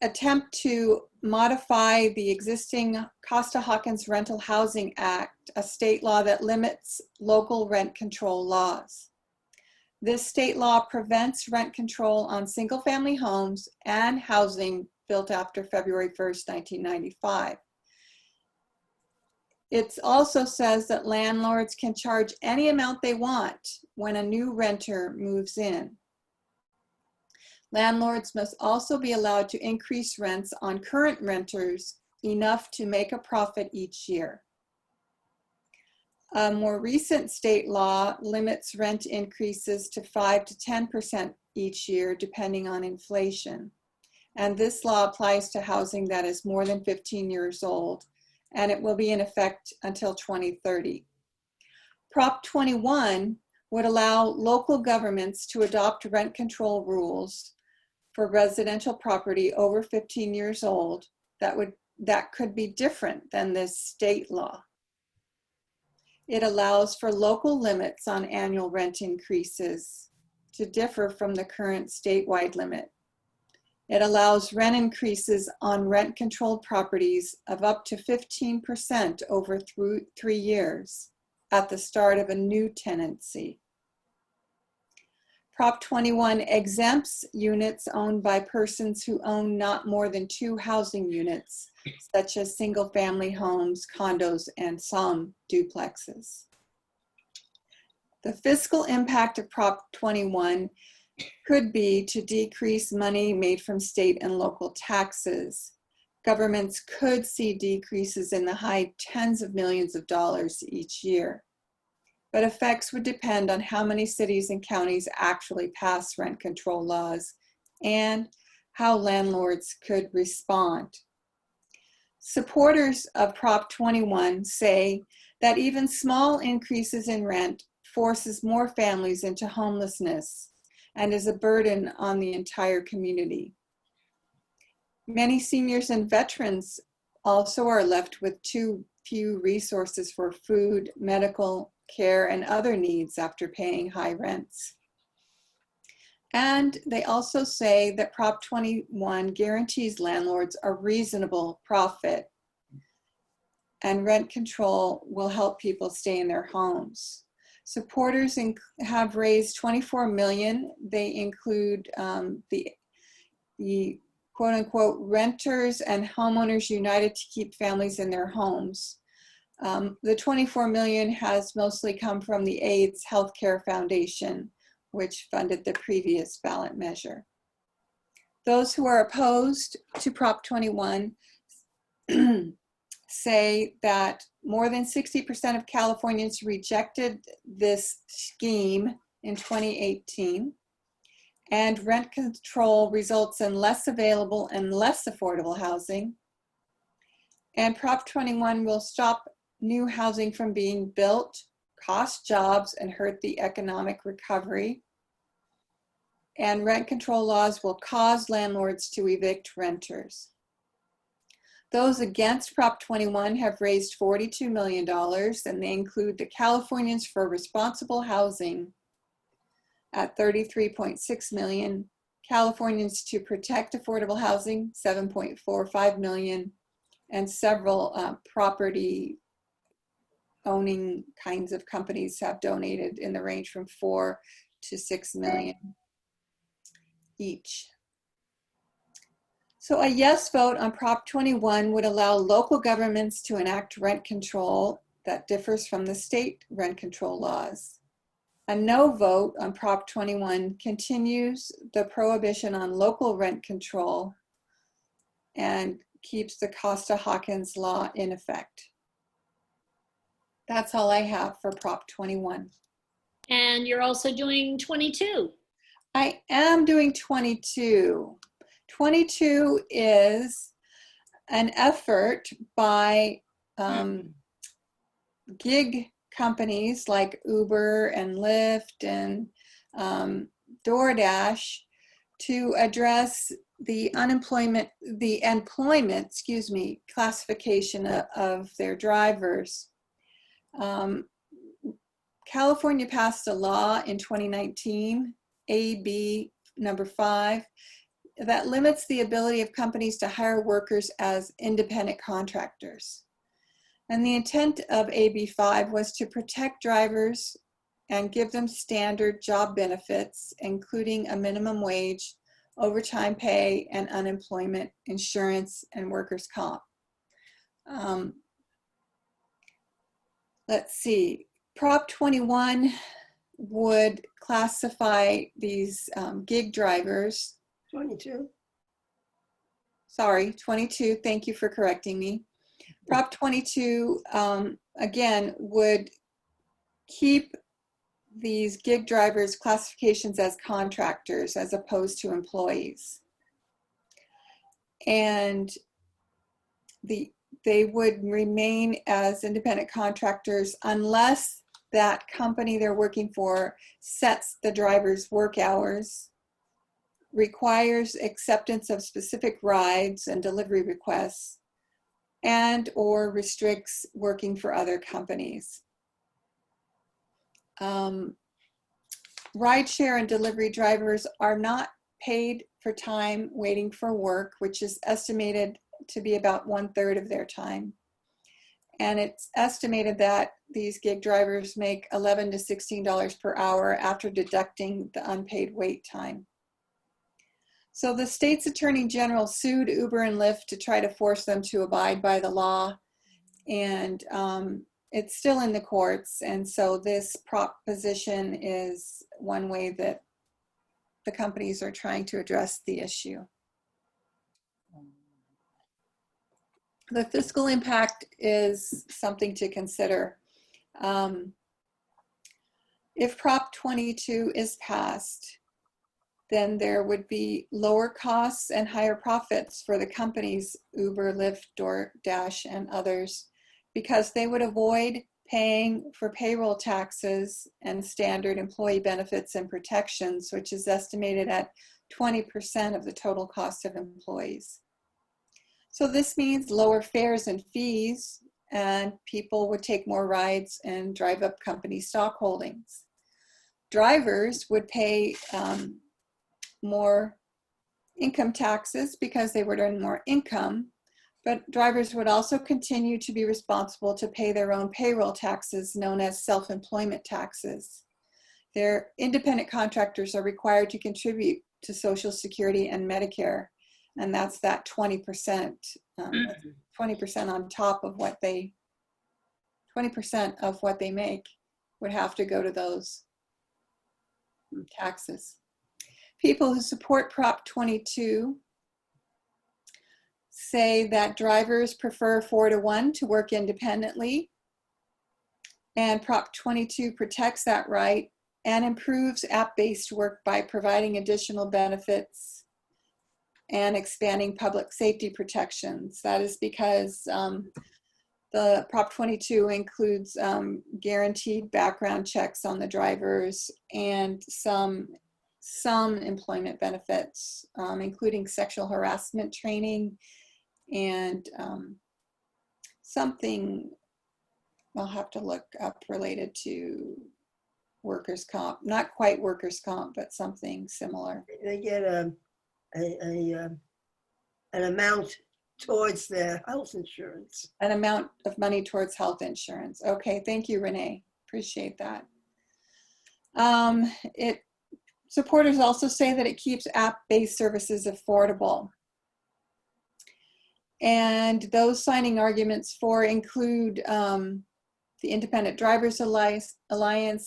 attempt to modify the existing Costa-Hawkins Rental Housing Act, a state law that limits local rent control laws. This state law prevents rent control on single-family homes and housing built after February 1st, 1995. It also says that landlords can charge any amount they want when a new renter moves in. Landlords must also be allowed to increase rents on current renters enough to make a profit each year. A more recent state law limits rent increases to 5 to 10% each year, depending on inflation. And this law applies to housing that is more than 15 years old, and it will be in effect until 2030. Prop 21 would allow local governments to adopt rent control rules for residential property over 15 years old that could be different than this state law. It allows for local limits on annual rent increases to differ from the current statewide limit. It allows rent increases on rent-controlled properties of up to 15% over 3 years at the start of a new tenancy. Prop 21 exempts units owned by persons who own not more than 2 housing units, such as single-family homes, condos, and some duplexes. The fiscal impact of Prop 21 could be to decrease money made from state and local taxes. Governments could see decreases in the high tens of millions of dollars each year. But effects would depend on how many cities and counties actually pass rent control laws and how landlords could respond. Supporters of Prop 21 say that even small increases in rent forces more families into homelessness and is a burden on the entire community. Many seniors and veterans also are left with too few resources for food, medical care, and other needs after paying high rents. And they also say that Prop 21 guarantees landlords a reasonable profit, and rent control will help people stay in their homes. Supporters have raised $24 million. They include the quote-unquote Renters and Homeowners United to Keep Families in Their Homes. The $24 million has mostly come from the AIDS Healthcare Foundation, which funded the previous ballot measure. Those who are opposed to Prop 21 say that more than 60% of Californians rejected this scheme in 2018, and rent control results in less available and less affordable housing. And Prop 21 will stop new housing from being built, cost jobs, and hurt the economic recovery. And rent control laws will cause landlords to evict renters. Those against Prop 21 have raised $42 million, and they include the Californians for Responsible Housing at $33.6 million, Californians to Protect Affordable Housing, $7.45 million, and several property owning kinds of companies have donated in the range from $4 to $6 million each. So a yes vote on Prop 21 would allow local governments to enact rent control that differs from the state rent control laws. A no vote on Prop 21 continues the prohibition on local rent control and keeps the Costa-Hawkins law in effect. That's all I have for Prop 21. And you're also doing 22. I am doing 22. 22 is an effort by gig companies like Uber and Lyft and DoorDash to address the employment classification of their drivers. California passed a law in 2019, AB number 5, that limits the ability of companies to hire workers as independent contractors. And the intent of AB 5 was to protect drivers and give them standard job benefits, including a minimum wage, overtime pay, and unemployment insurance and workers' comp. Let's see, Prop 21 would classify these gig drivers. 22. Sorry, 22, thank you for correcting me. Prop 22, again, would keep these gig drivers classifications as contractors as opposed to employees. And they would remain as independent contractors unless that company they're working for sets the driver's work hours, requires acceptance of specific rides and delivery requests, and or restricts working for other companies. Rideshare and delivery drivers are not paid for time waiting for work, which is estimated to be about 1/3 of their time. And it's estimated that these gig drivers make $11 to $16 per hour after deducting the unpaid wait time. So the state's attorney general sued Uber and Lyft to try to force them to abide by the law. And it's still in the courts. And so this proposition is one way that the companies are trying to address the issue. The fiscal impact is something to consider. If Prop 22 is passed, then there would be lower costs and higher profits for the companies, Uber, Lyft, DoorDash, and others, because they would avoid paying for payroll taxes and standard employee benefits and protections, which is estimated at 20% of the total cost of employees. So this means lower fares and fees, and people would take more rides and drive up company stock holdings. Drivers would pay more income taxes because they would earn more income, but drivers would also continue to be responsible to pay their own payroll taxes, known as self-employment taxes. Their independent contractors are required to contribute to Social Security and Medicare, and that's that 20%, 20% on top of what they, 20% of what they make would have to go to those taxes. People who support Prop 22 say that drivers prefer 4-to-1 to work independently, and Prop 22 protects that right and improves app-based work by providing additional benefits and expanding public safety protections. That is because the Prop 22 includes guaranteed background checks on the drivers and some employment benefits, including sexual harassment training and something I'll have to look up related to workers' comp. Not quite workers' comp, but something similar. They get an amount towards their health insurance. An amount of money towards health insurance. Okay, thank you, Renee. Appreciate that. Supporters also say that it keeps app-based services affordable. And those signing arguments for include the Independent Drivers Alliance,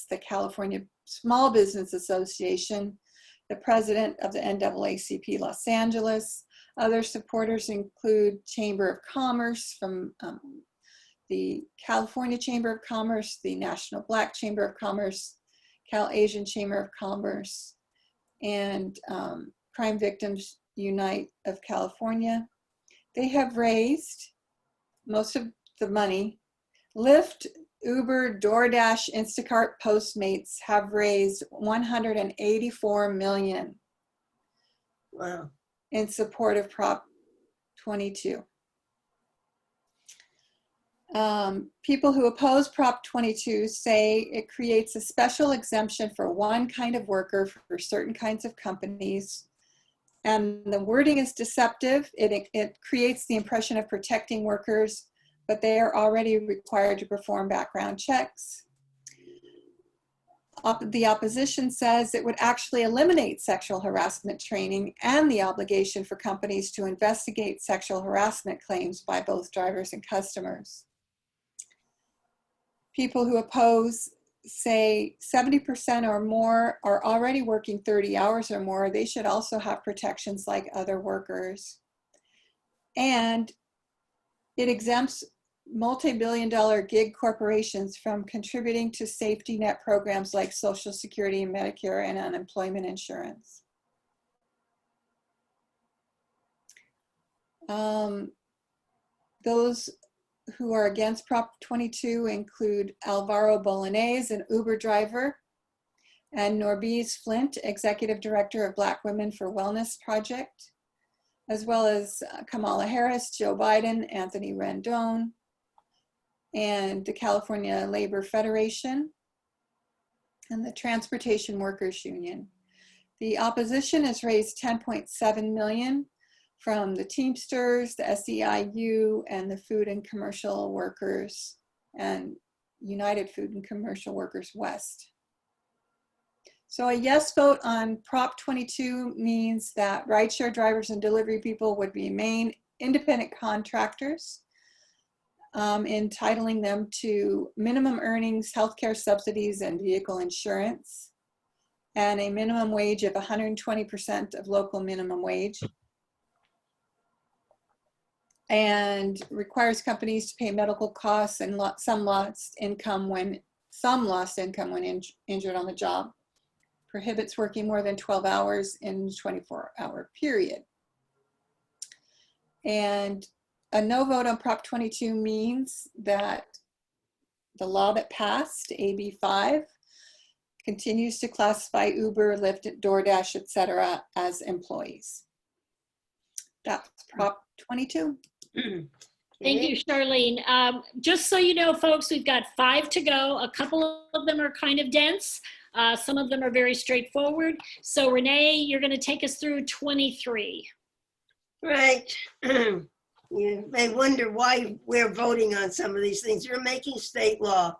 the California Small Business Association, the president of the NAACP Los Angeles. Other supporters include Chamber of Commerce from the California Chamber of Commerce, the National Black Chamber of Commerce, Cal Asian Chamber of Commerce, and Crime Victims Unite of California. They have raised most of the money. Lyft, Uber, DoorDash, Instacart, Postmates have raised $184 million Wow. in support of Prop 22. People who oppose Prop 22 say it creates a special exemption for one kind of worker for certain kinds of companies. And the wording is deceptive. It creates the impression of protecting workers, but they are already required to perform background checks. The opposition says it would actually eliminate sexual harassment training and the obligation for companies to investigate sexual harassment claims by both drivers and customers. People who oppose say 70% or more are already working 30 hours or more. They should also have protections like other workers. And it exempts multi-billion-dollar gig corporations from contributing to safety net programs like Social Security and Medicare and unemployment insurance. Those who are against Prop 22 include Alvaro Bolognese, an Uber driver, and Norbiz Flint, Executive Director of Black Women for Wellness Project, as well as Kamala Harris, Joe Biden, Anthony Rendon, and the California Labor Federation, and the Transportation Workers Union. The opposition has raised $10.7 million from the Teamsters, the SEIU, and the Food and Commercial Workers and United Food and Commercial Workers West. So a yes vote on Prop 22 means that rideshare drivers and delivery people would remain independent contractors, entitling them to minimum earnings, healthcare subsidies, and vehicle insurance, and a minimum wage of 120% of local minimum wage, and requires companies to pay medical costs and some lost income when injured on the job, prohibits working more than 12 hours in a 24-hour period. And a no vote on Prop 22 means that the law that passed, AB 5, continues to classify Uber, Lyft, DoorDash, etc. as employees. That's Prop 22. Thank you, Charlene. Just so you know, folks, we've got 5 to go. A couple of them are kind of dense. Some of them are very straightforward. So Renee, you're going to take us through 23. Right. You may wonder why we're voting on some of these things. You're making state law.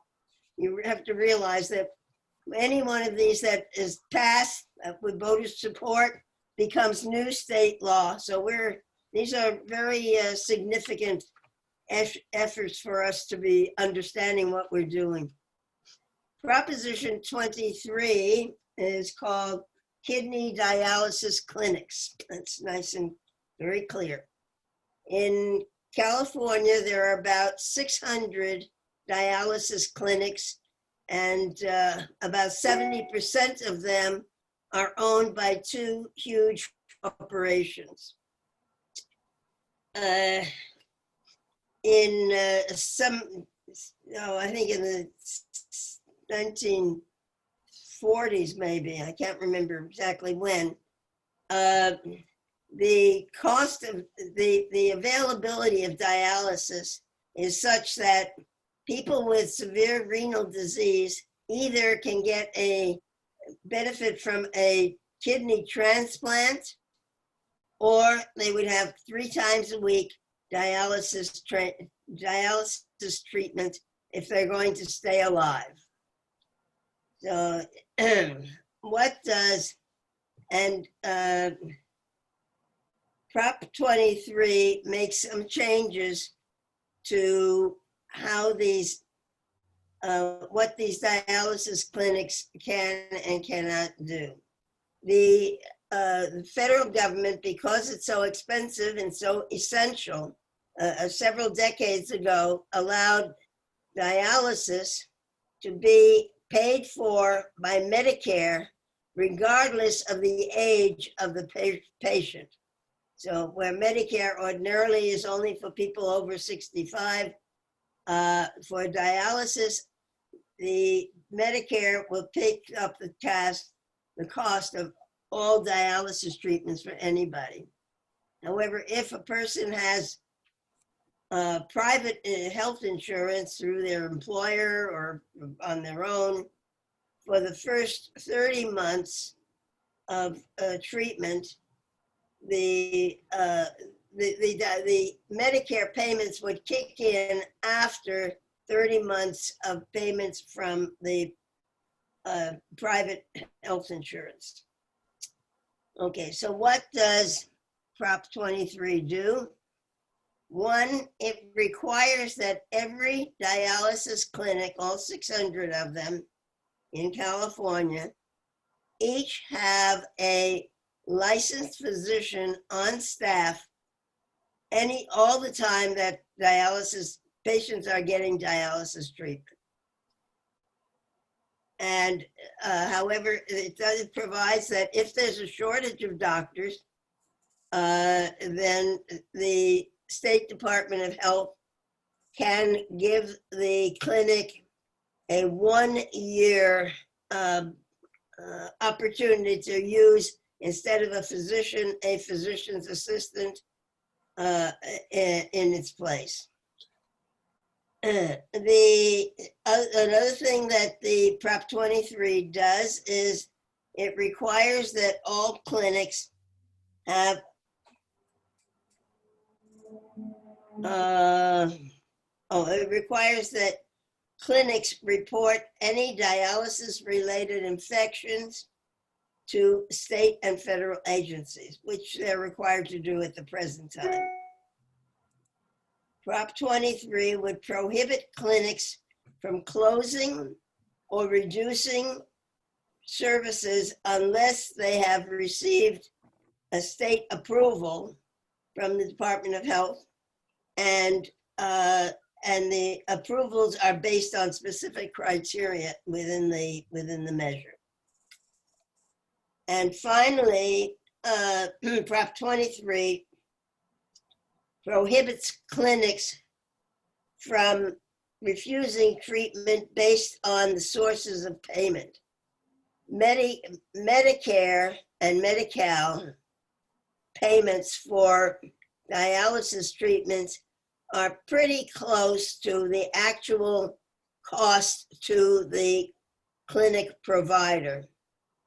You have to realize that any one of these that is passed with voters' support becomes new state law. So these are very significant efforts for us to be understanding what we're doing. Proposition 23 is called kidney dialysis clinics. That's nice and very clear. In California, there are about 600 dialysis clinics, and about 70% of them are owned by 2 huge corporations. I think in the 1940s, maybe, I can't remember exactly when, the cost of the availability of dialysis is such that people with severe renal disease either can get a benefit from a kidney transplant, or they would have 3 times a week dialysis treatment if they're going to stay alive. So Prop 23 makes some changes to how what these dialysis clinics can and cannot do. The federal government, because it's so expensive and so essential, several decades ago allowed dialysis to be paid for by Medicare, regardless of the age of the patient. So where Medicare ordinarily is only for people over 65, for dialysis, the Medicare will pick up the cost of all dialysis treatments for anybody. However, if a person has private health insurance through their employer or on their own, for the first 30 months of treatment, the Medicare payments would kick in after 30 months of payments from the private health insurance. Okay, so what does Prop 23 do? One, it requires that every dialysis clinic, all 600 of them in California, each have a licensed physician on staff all the time that dialysis patients are getting dialysis treatment. And however, it provides that if there's a shortage of doctors, then the State Department of Health can give the clinic a 1-year opportunity to use, instead of a physician, a physician's assistant in its place. Another thing that the Prop 23 does is it requires that all clinics have it requires that clinics report any dialysis-related infections to state and federal agencies, which they're required to do at the present time. Prop 23 would prohibit clinics from closing or reducing services unless they have received a state approval from the Department of Health, and the approvals are based on specific criteria within the measure. And finally, Prop 23 prohibits clinics from refusing treatment based on the sources of payment. Medicare and Medi-Cal payments for dialysis treatments are pretty close to the actual cost to the clinic provider,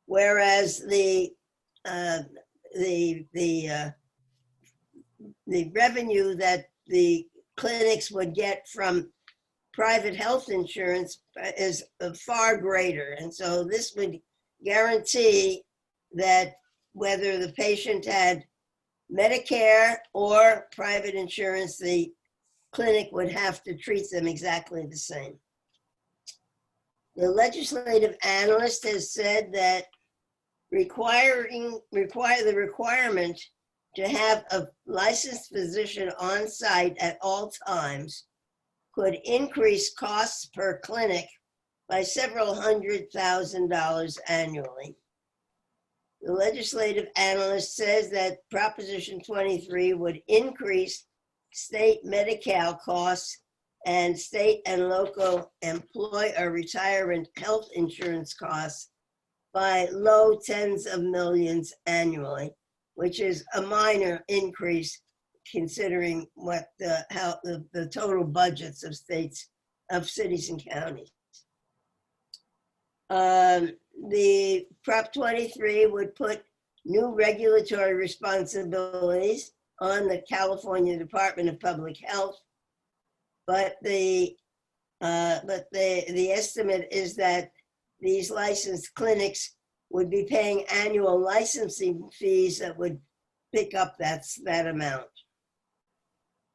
whereas the revenue that the clinics would get from private health insurance is far greater. And so this would guarantee that whether the patient had Medicare or private insurance, the clinic would have to treat them exactly the same. The legislative analyst has said that the requirement to have a licensed physician on site at all times could increase costs per clinic by several $100,000 annually. The legislative analyst says that Proposition 23 would increase state Medi-Cal costs and state and local employee or retirement health insurance costs by low tens of millions annually, which is a minor increase considering what the total budgets of cities and counties. The Prop 23 would put new regulatory responsibilities on the California Department of Public Health, but the estimate is that these licensed clinics would be paying annual licensing fees that would pick up that amount.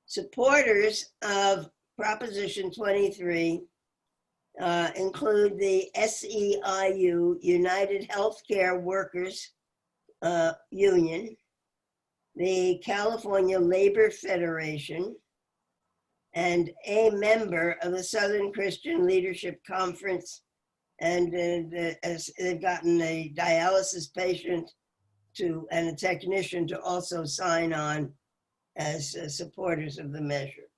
Supporters of Proposition 23 include the SEIU, United Healthcare Workers Union, the California Labor Federation, and a member of the Southern Christian Leadership Conference and as they've gotten a dialysis patient and a technician to also sign on as supporters of the measure.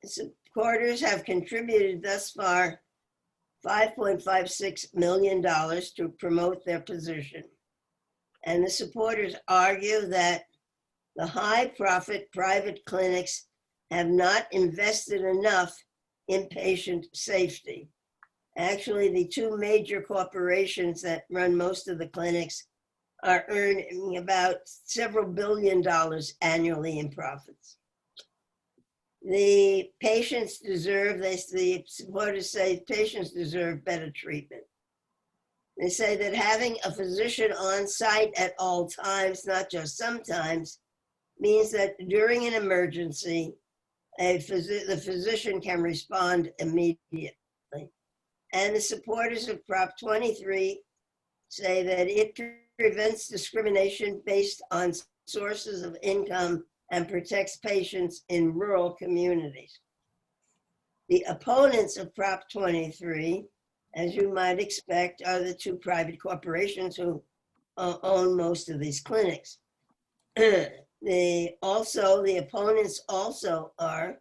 Supporters have contributed thus far $5.56 million to promote their position. And the supporters argue that the high-profit private clinics have not invested enough in patient safety. Actually, the two major corporations that run most of the clinics are earning about several $billion annually in profits. The patients deserve, the supporters say patients deserve better treatment. They say that having a physician on site at all times, not just sometimes, means that during an emergency, the physician can respond immediately. And the supporters of Prop 23 say that it prevents discrimination based on sources of income and protects patients in rural communities. The opponents of Prop 23, as you might expect, are the two private corporations who own most of these clinics. The opponents also are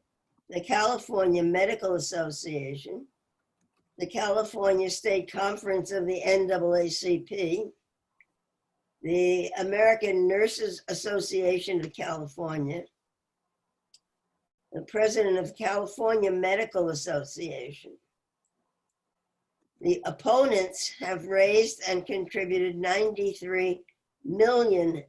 the California Medical Association, the California State Conference of the NAACP, the American Nurses Association of California, the president of California Medical Association. The opponents have raised and contributed $93 million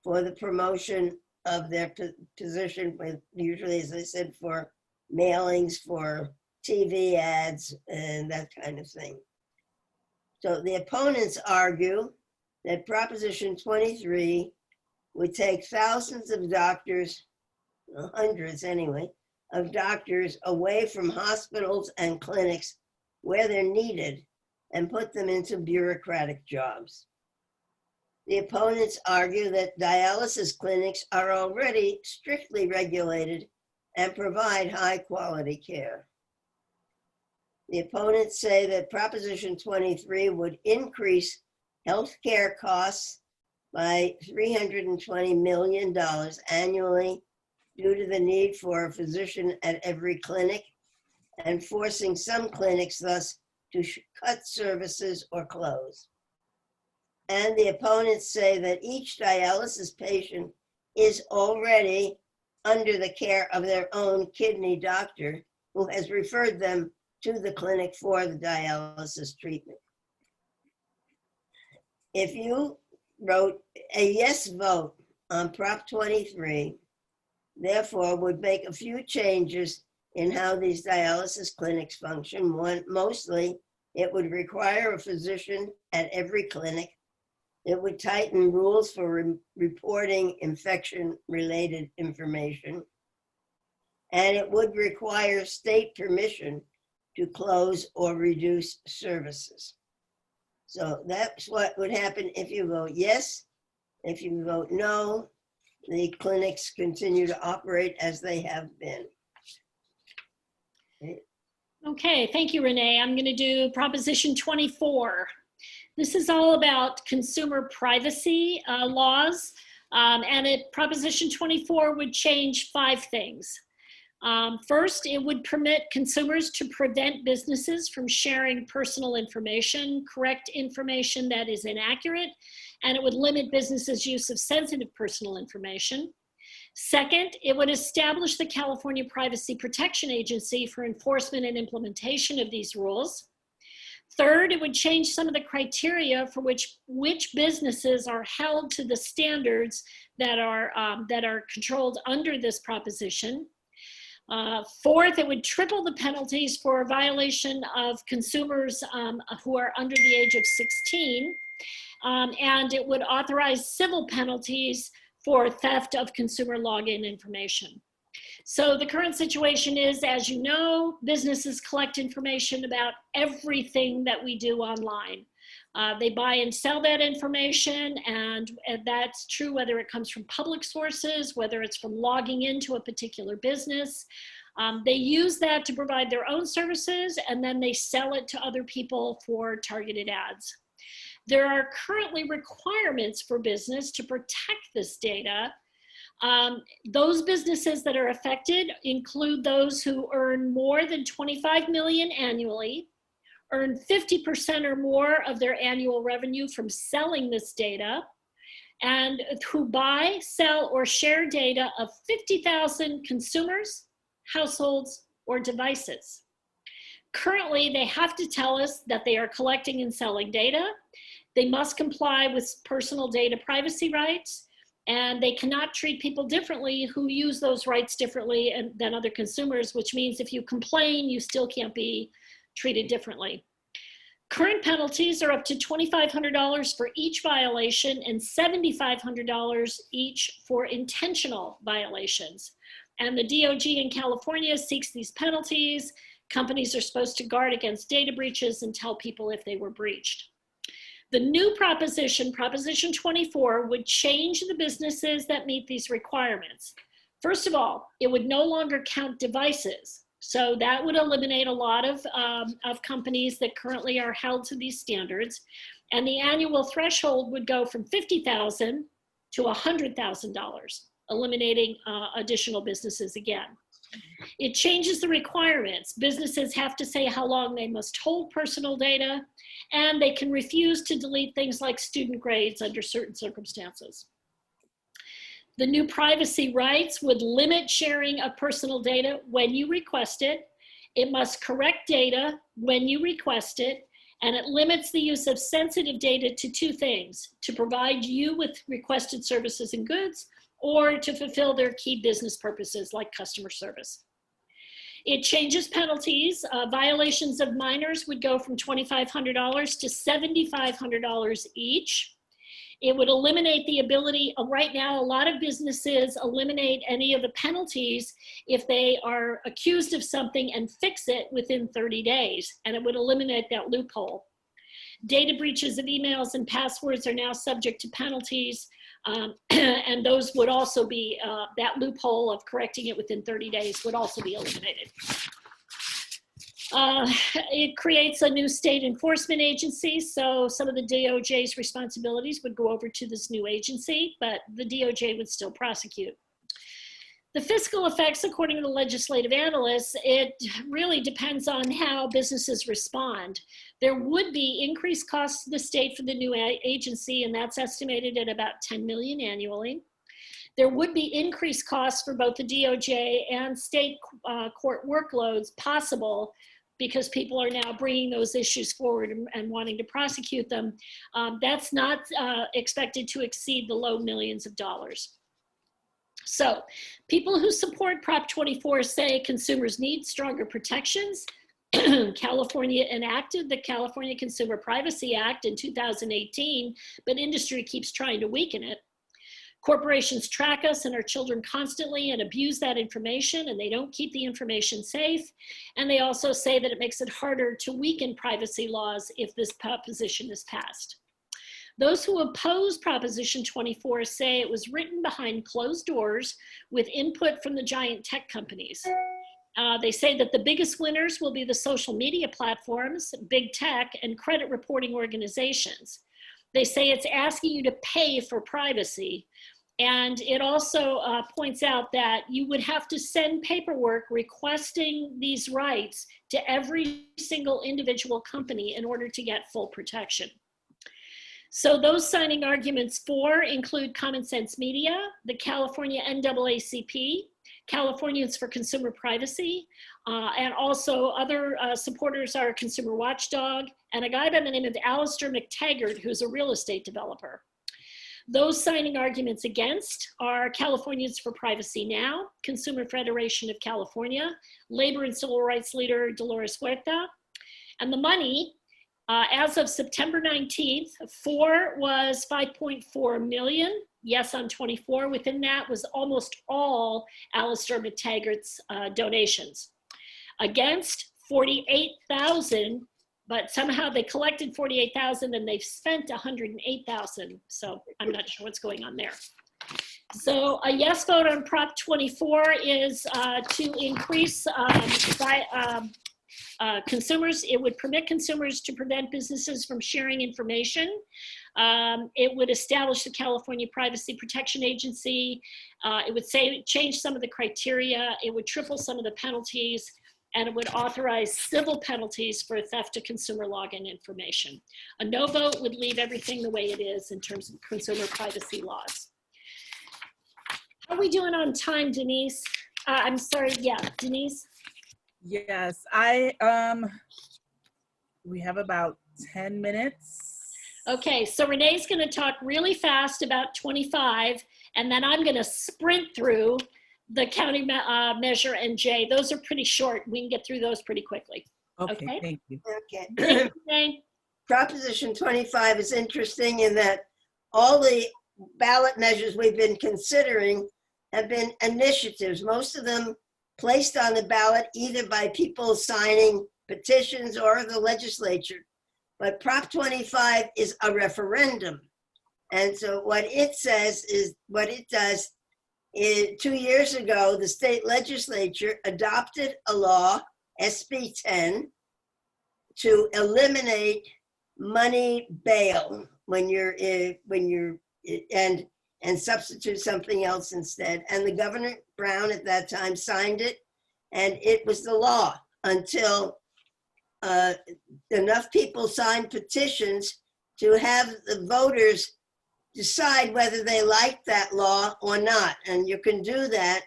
for the promotion of their position, with usually, as I said, for mailings, for TV ads, and that kind of thing. So the opponents argue that Proposition 23 would take thousands of doctors, hundreds anyway, of doctors away from hospitals and clinics where they're needed and put them into bureaucratic jobs. The opponents argue that dialysis clinics are already strictly regulated and provide high quality care. The opponents say that Proposition 23 would increase healthcare costs by $320 million annually due to the need for a physician at every clinic and forcing some clinics thus to cut services or close. And the opponents say that each dialysis patient is already under the care of their own kidney doctor who has referred them to the clinic for the dialysis treatment. If you wrote a yes vote on Prop 23, therefore would make a few changes in how these dialysis clinics function. One, mostly, it would require a physician at every clinic. It would tighten rules for reporting infection-related information. And it would require state permission to close or reduce services. So that's what would happen if you vote yes. If you vote no, the clinics continue to operate as they have been. Okay, thank you, Renee. I'm going to do Proposition 24. This is all about consumer privacy laws, and Proposition 24 would change 5 things. First, it would permit consumers to prevent businesses from sharing personal information, correct information that is inaccurate, and it would limit businesses' use of sensitive personal information. Second, it would establish the California Privacy Protection Agency for enforcement and implementation of these rules. Third, it would change some of the criteria for which businesses are held to the standards that are controlled under this proposition. Fourth, it would triple the penalties for violation of consumers who are under the age of 16, and it would authorize civil penalties for theft of consumer login information. So the current situation is, as you know, businesses collect information about everything that we do online. They buy and sell that information, and that's true whether it comes from public sources, whether it's from logging into a particular business. They use that to provide their own services, and then they sell it to other people for targeted ads. There are currently requirements for business to protect this data. Those businesses that are affected include those who earn more than 25 million annually, earn 50% or more of their annual revenue from selling this data, and who buy, sell, or share data of 50,000 consumers, households, or devices. Currently, they have to tell us that they are collecting and selling data. They must comply with personal data privacy rights, and they cannot treat people differently who use those rights differently than other consumers, which means if you complain, you still can't be treated differently. Current penalties are up to $2,500 for each violation and $7,500 each for intentional violations. And the DOJ in California seeks these penalties. Companies are supposed to guard against data breaches and tell people if they were breached. The new proposition, Proposition 24, would change the businesses that meet these requirements. First of all, it would no longer count devices. So that would eliminate a lot of companies that currently are held to these standards. And the annual threshold would go from $50,000 to $100,000, eliminating additional businesses again. It changes the requirements. Businesses have to say how long they must hold personal data, and they can refuse to delete things like student grades under certain circumstances. The new privacy rights would limit sharing of personal data when you request it. It must correct data when you request it, and it limits the use of sensitive data to two things: to provide you with requested services and goods, or to fulfill their key business purposes like customer service. It changes penalties. Violations of minors would go from $2,500 to $7,500 each. It would eliminate the ability, right now, a lot of businesses eliminate any of the penalties if they are accused of something and fix it within 30 days, and it would eliminate that loophole. Data breaches of emails and passwords are now subject to penalties, and those would also be, that loophole of correcting it within 30 days would also be eliminated. It creates a new state enforcement agency, so some of the DOJ's responsibilities would go over to this new agency, but the DOJ would still prosecute. The fiscal effects, according to the legislative analysts, it really depends on how businesses respond. There would be increased costs to the state for the new agency, and that's estimated at about $10 million annually. There would be increased costs for both the DOJ and state court workloads possible, because people are now bringing those issues forward and wanting to prosecute them. That's not expected to exceed the low millions of dollars. So people who support Prop 24 say consumers need stronger protections. California enacted the California Consumer Privacy Act in 2018, but industry keeps trying to weaken it. Corporations track us and our children constantly and abuse that information, and they don't keep the information safe. And they also say that it makes it harder to weaken privacy laws if this proposition is passed. Those who oppose Proposition 24 say it was written behind closed doors with input from the giant tech companies. They say that the biggest winners will be the social media platforms, big tech, and credit reporting organizations. They say it's asking you to pay for privacy. And it also points out that you would have to send paperwork requesting these rights to every single individual company in order to get full protection. So those signing arguments for include Common Sense Media, the California NAACP, Californians for Consumer Privacy, and also other supporters are Consumer Watchdog, and a guy by the name of Alistair McTaggart, who's a real estate developer. Those signing arguments against are Californians for Privacy Now, Consumer Federation of California, labor and civil rights leader Dolores Huerta, and the money, as of September 19th, for was 5.4 million. Yes, on 24. Within that was almost all Alistair McTaggart's donations. Against 48,000, but somehow they collected 48,000 and they've spent 108,000. So I'm not sure what's going on there. So a yes vote on Prop 24 is to increase consumers. It would permit consumers to prevent businesses from sharing information. It would establish the California Privacy Protection Agency. It would change some of the criteria. It would triple some of the penalties, and it would authorize civil penalties for theft of consumer login information. A no vote would leave everything the way it is in terms of consumer privacy laws. How are we doing on time, Denise? I'm sorry, yeah, Denise? Yes, we have about 10 minutes. Okay, so Renee's gonna talk really fast about 25, and then I'm gonna sprint through the county measure and J. Those are pretty short. We can get through those pretty quickly. Okay, Okay. thank you. Okay. Thank you, Renee. Proposition 25 is interesting in that all the ballot measures we've been considering have been initiatives, most of them placed on the ballot either by people signing petitions or the legislature. But Prop 25 is a referendum. And so what it says is, what it does is 2 years ago, the state legislature adopted a law, SB 10, to eliminate money bail and substitute something else instead. And the Governor Brown at that time signed it, and it was the law until enough people signed petitions to have the voters decide whether they like that law or not. And you can do that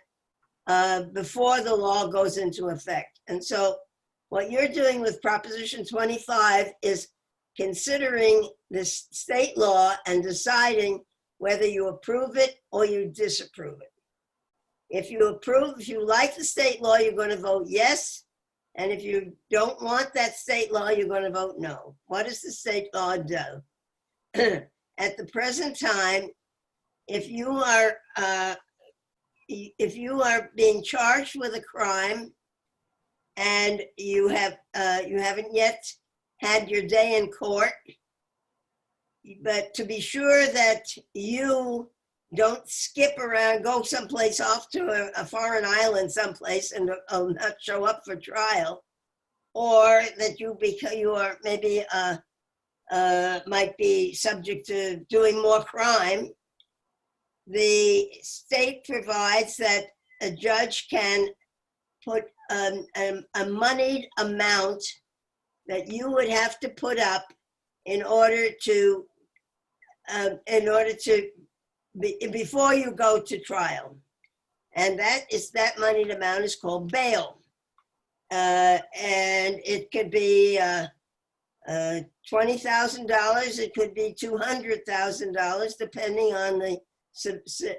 before the law goes into effect. And so what you're doing with Proposition 25 is considering this state law and deciding whether you approve it or you disapprove it. If you approve, if you like the state law, you're going to vote yes. And if you don't want that state law, you're going to vote no. What does the state law do? At the present time, if you are being charged with a crime and you haven't yet had your day in court, but to be sure that you don't skip around, go someplace off to a foreign island someplace and not show up for trial, or that you are maybe might be subject to doing more crime, the state provides that a judge can put a moneyed amount that you would have to put up in order to before you go to trial, and that moneyed amount is called bail, and it could be $20,000, it could be $200,000, depending on the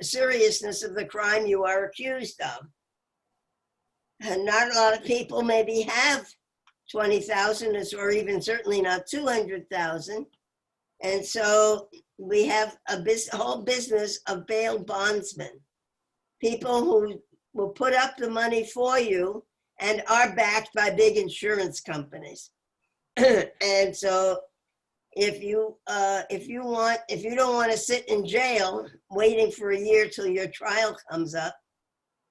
seriousness of the crime you are accused of. And not a lot of people maybe have 20,000, or even certainly not 200,000. And so we have a whole business of bail bondsmen, people who will put up the money for you and are backed by big insurance companies. And so if you don't want to sit in jail waiting for a year till your trial comes up,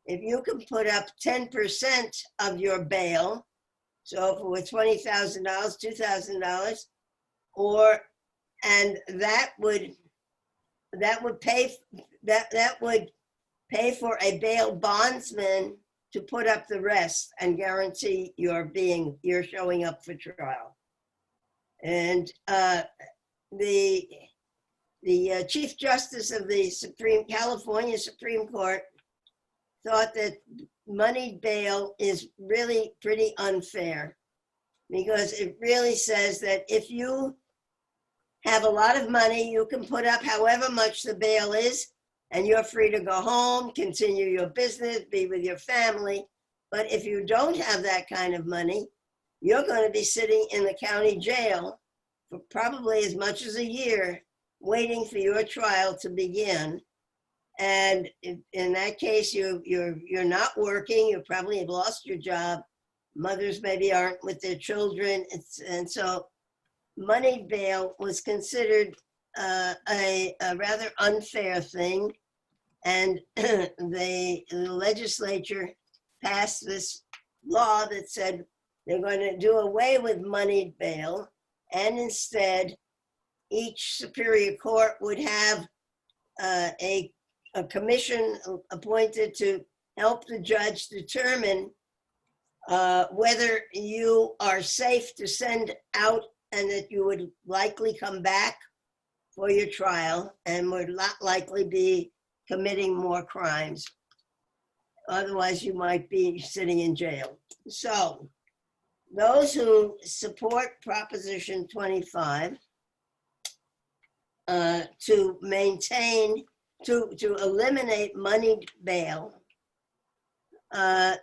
if you can put up 10% of your bail, so if it were $20,000, $2,000, and that would pay for a bail bondsman to put up the rest and guarantee you're showing up for trial. And the Chief Justice of the California Supreme Court thought that moneyed bail is really pretty unfair, because it really says that if you have a lot of money, you can put up however much the bail is, and you're free to go home, continue your business, be with your family. But if you don't have that kind of money, you're going to be sitting in the county jail for probably as much as a year, waiting for your trial to begin. And in that case, you're not working. You probably have lost your job. Mothers maybe aren't with their children, and so money bail was considered a rather unfair thing. And the legislature passed this law that said they're going to do away with money bail, and instead each superior court would have a commission appointed to help the judge determine whether you are safe to send out and that you would likely come back for your trial and would not likely be committing more crimes. Otherwise, you might be sitting in jail. So those who support Proposition 25 to maintain, to eliminate money bail,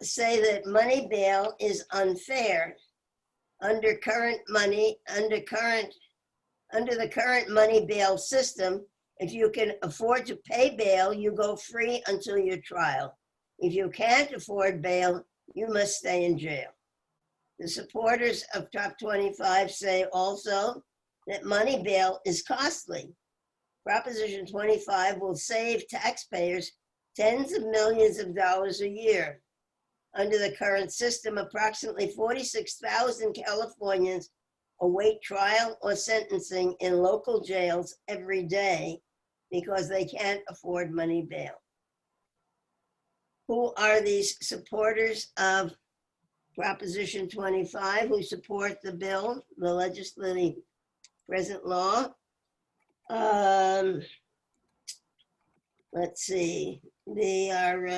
say that money bail is unfair under the current money bail system. If you can afford to pay bail, you go free until your trial. If you can't afford bail, you must stay in jail. The supporters of Prop 25 say also that money bail is costly. Proposition 25 will save taxpayers tens of millions of dollars a year. Under the current system, approximately 46,000 Californians await trial or sentencing in local jails every day because they can't afford money bail. Who are these supporters of Proposition 25 who support the bill, the legislative present law? Let's see, they are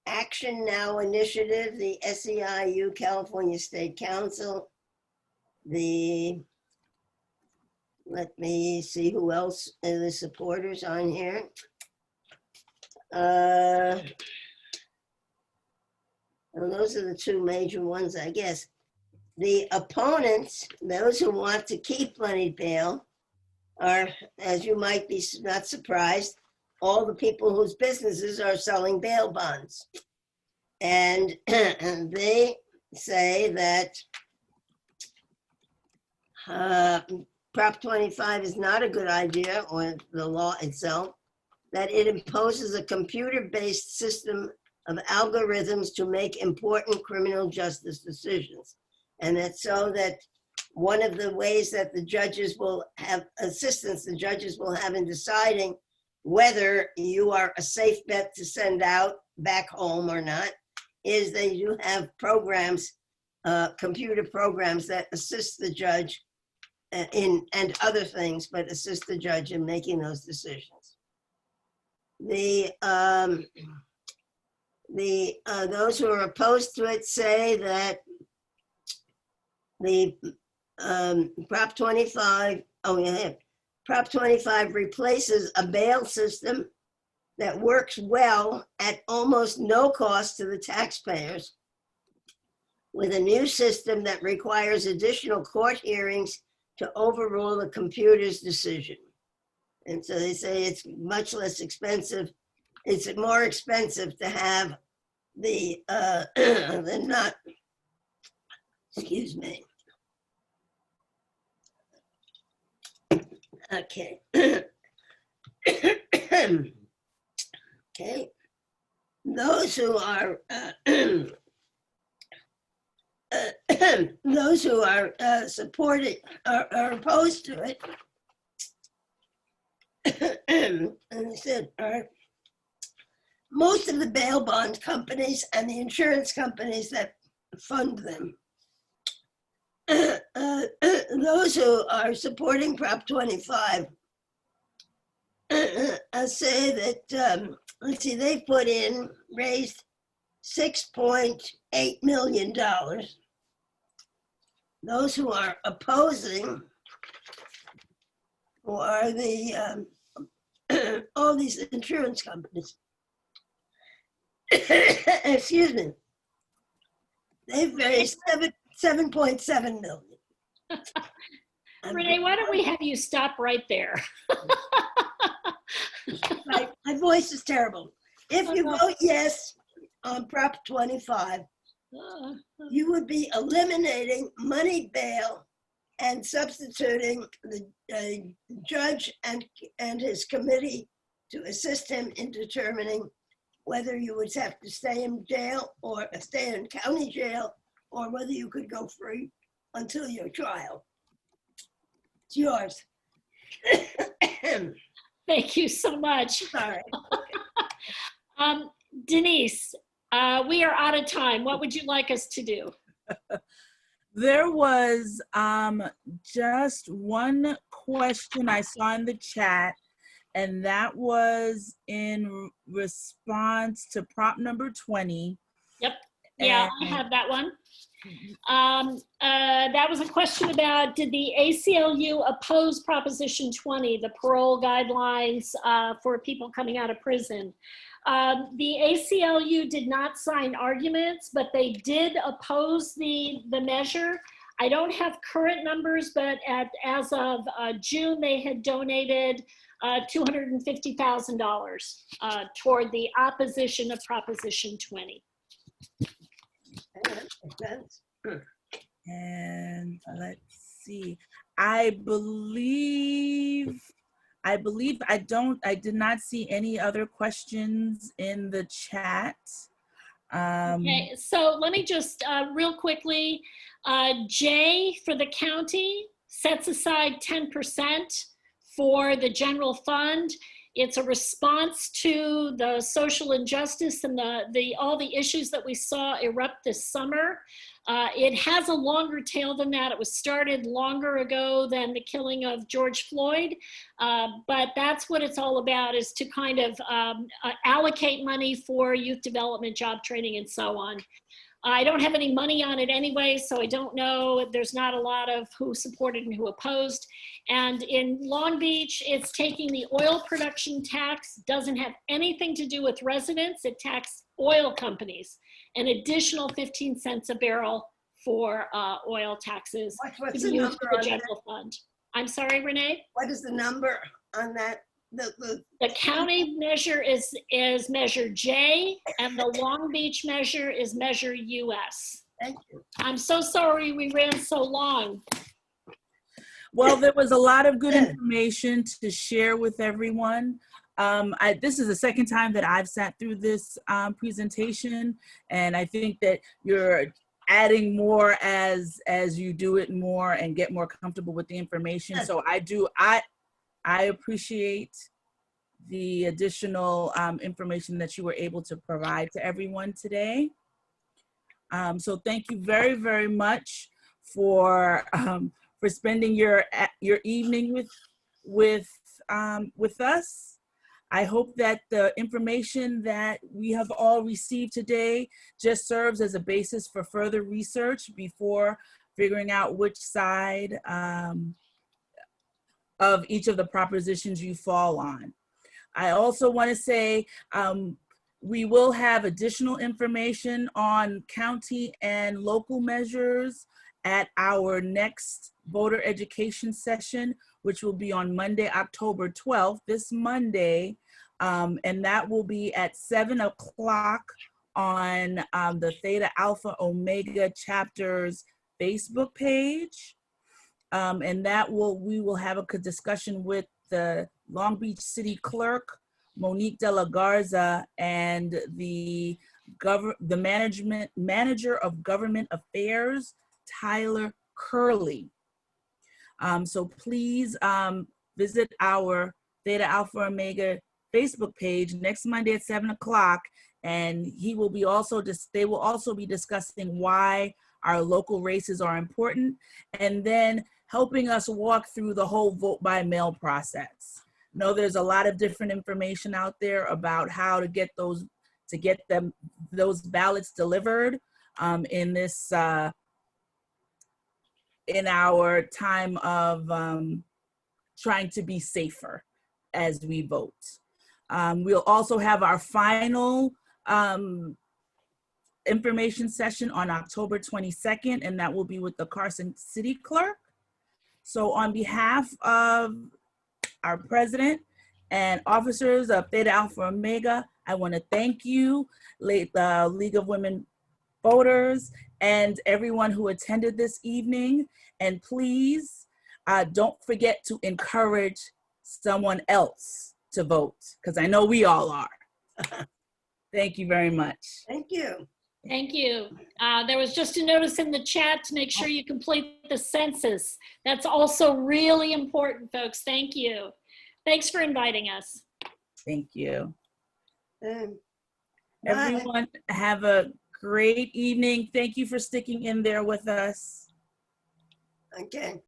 Action Now Initiative, the SEIU California State Council, let me see who else are the supporters on here. Well, those are the two major ones, I guess. The opponents, those who want to keep money bail, are, as you might be not surprised, all the people whose businesses are selling bail bonds. And they say that Prop 25 is not a good idea, or the law itself, that it imposes a computer-based system of algorithms to make important criminal justice decisions. And that's so that one of the ways that the judges will have assistance, the judges will have in deciding whether you are a safe bet to send out back home or not, is that you have programs, computer programs that assist the judge in, and other things, but assist the judge in making those decisions. Those who are opposed to it say that the Prop 25, Prop 25 replaces a bail system that works well at almost no cost to the taxpayers with a new system that requires additional court hearings to overrule the computer's decision. And so they say it's much less expensive. It's more expensive to have the, excuse me. Okay. Okay. Those who are those who are supporting are opposed to it, and they said, most of the bail bond companies and the insurance companies that fund them. Those who are supporting Prop 25 say that, let's see, they raised $6.8 million. Those who are opposing, who are the all these insurance companies, excuse me, they've raised $7.7 million. Renee, why don't we have you stop right there? My voice is terrible. If you vote yes on Prop 25, you would be eliminating money bail and substituting the judge and his committee to assist him in determining whether you would have to stay in jail or stay in county jail, or whether you could go free until your trial. It's yours. Thank you so much. Sorry. Denise, we are out of time. What would you like us to do? There was just one question I saw in the chat, and that was in response to prop number 20. Yep. Yeah, I have that one. That was a question about, did the ACLU oppose Proposition 20, the parole guidelines for people coming out of prison? The ACLU did not sign arguments, but they did oppose the measure. I don't have current numbers, but as of June, they had donated $250,000 toward the opposition of Proposition 20. And let's see, I did not see any other questions in the chat. Okay, so let me just real quickly, J for the county sets aside 10% for the general fund. It's a response to the social injustice and all the issues that we saw erupt this summer. It has a longer tail than that. It was started longer ago than the killing of George Floyd, but that's what it's all about, is to kind of allocate money for youth development, job training, and so on. I don't have any money on it anyway, so I don't know. There's not a lot of who supported and who opposed. And in Long Beach, it's taking the oil production tax, doesn't have anything to do with residents. It taxed oil companies, an additional 15 cents a barrel for oil taxes What's to the be used number for the on general fund. I'm sorry, Renee? What is the number on that? The county measure is Measure J, and the Long Beach measure is Measure US. Thank you. I'm so sorry we ran so long. Well, there was a lot of good information to share with everyone. This is the second time that I've sat through this presentation, and I think that you're adding more as you do it more and get more comfortable with the information. So I appreciate the additional information that you were able to provide to everyone today. So thank you very, very much for spending your evening with us. I hope that the information that we have all received today just serves as a basis for further research before figuring out which side of each of the propositions you fall on. I also want to say we will have additional information on county and local measures at our next voter education session, which will be on Monday, October 12th, this Monday, and that will be at 7 o'clock on the Theta Alpha Omega chapter's Facebook page. And we will have a discussion with the Long Beach City Clerk, Monique De La Garza, and the Manager of Government Affairs, Tyler Curley. So please visit our Theta Alpha Omega Facebook page next Monday at 7 o'clock, and they will also be discussing why our local races are important, and then helping us walk through the whole vote by mail process. I know there's a lot of different information out there about how to get those ballots delivered in this in our time of trying to be safer as we vote. We'll also have our final information session on October 22nd, and that will be with the Carson City Clerk. So on behalf of our president and officers of Theta Alpha Omega, I want to thank you, the League of Women Voters, and everyone who attended this evening. And please don't forget to encourage someone else to vote, because I know we all are. Thank you very much. Thank you. Thank you. There was just a notice in the chat to make sure you complete the census. That's also really important, folks. Thank you. Thanks for inviting us. Thank you. Bye. Everyone, have a great evening. Thank you for sticking in there with us. Okay.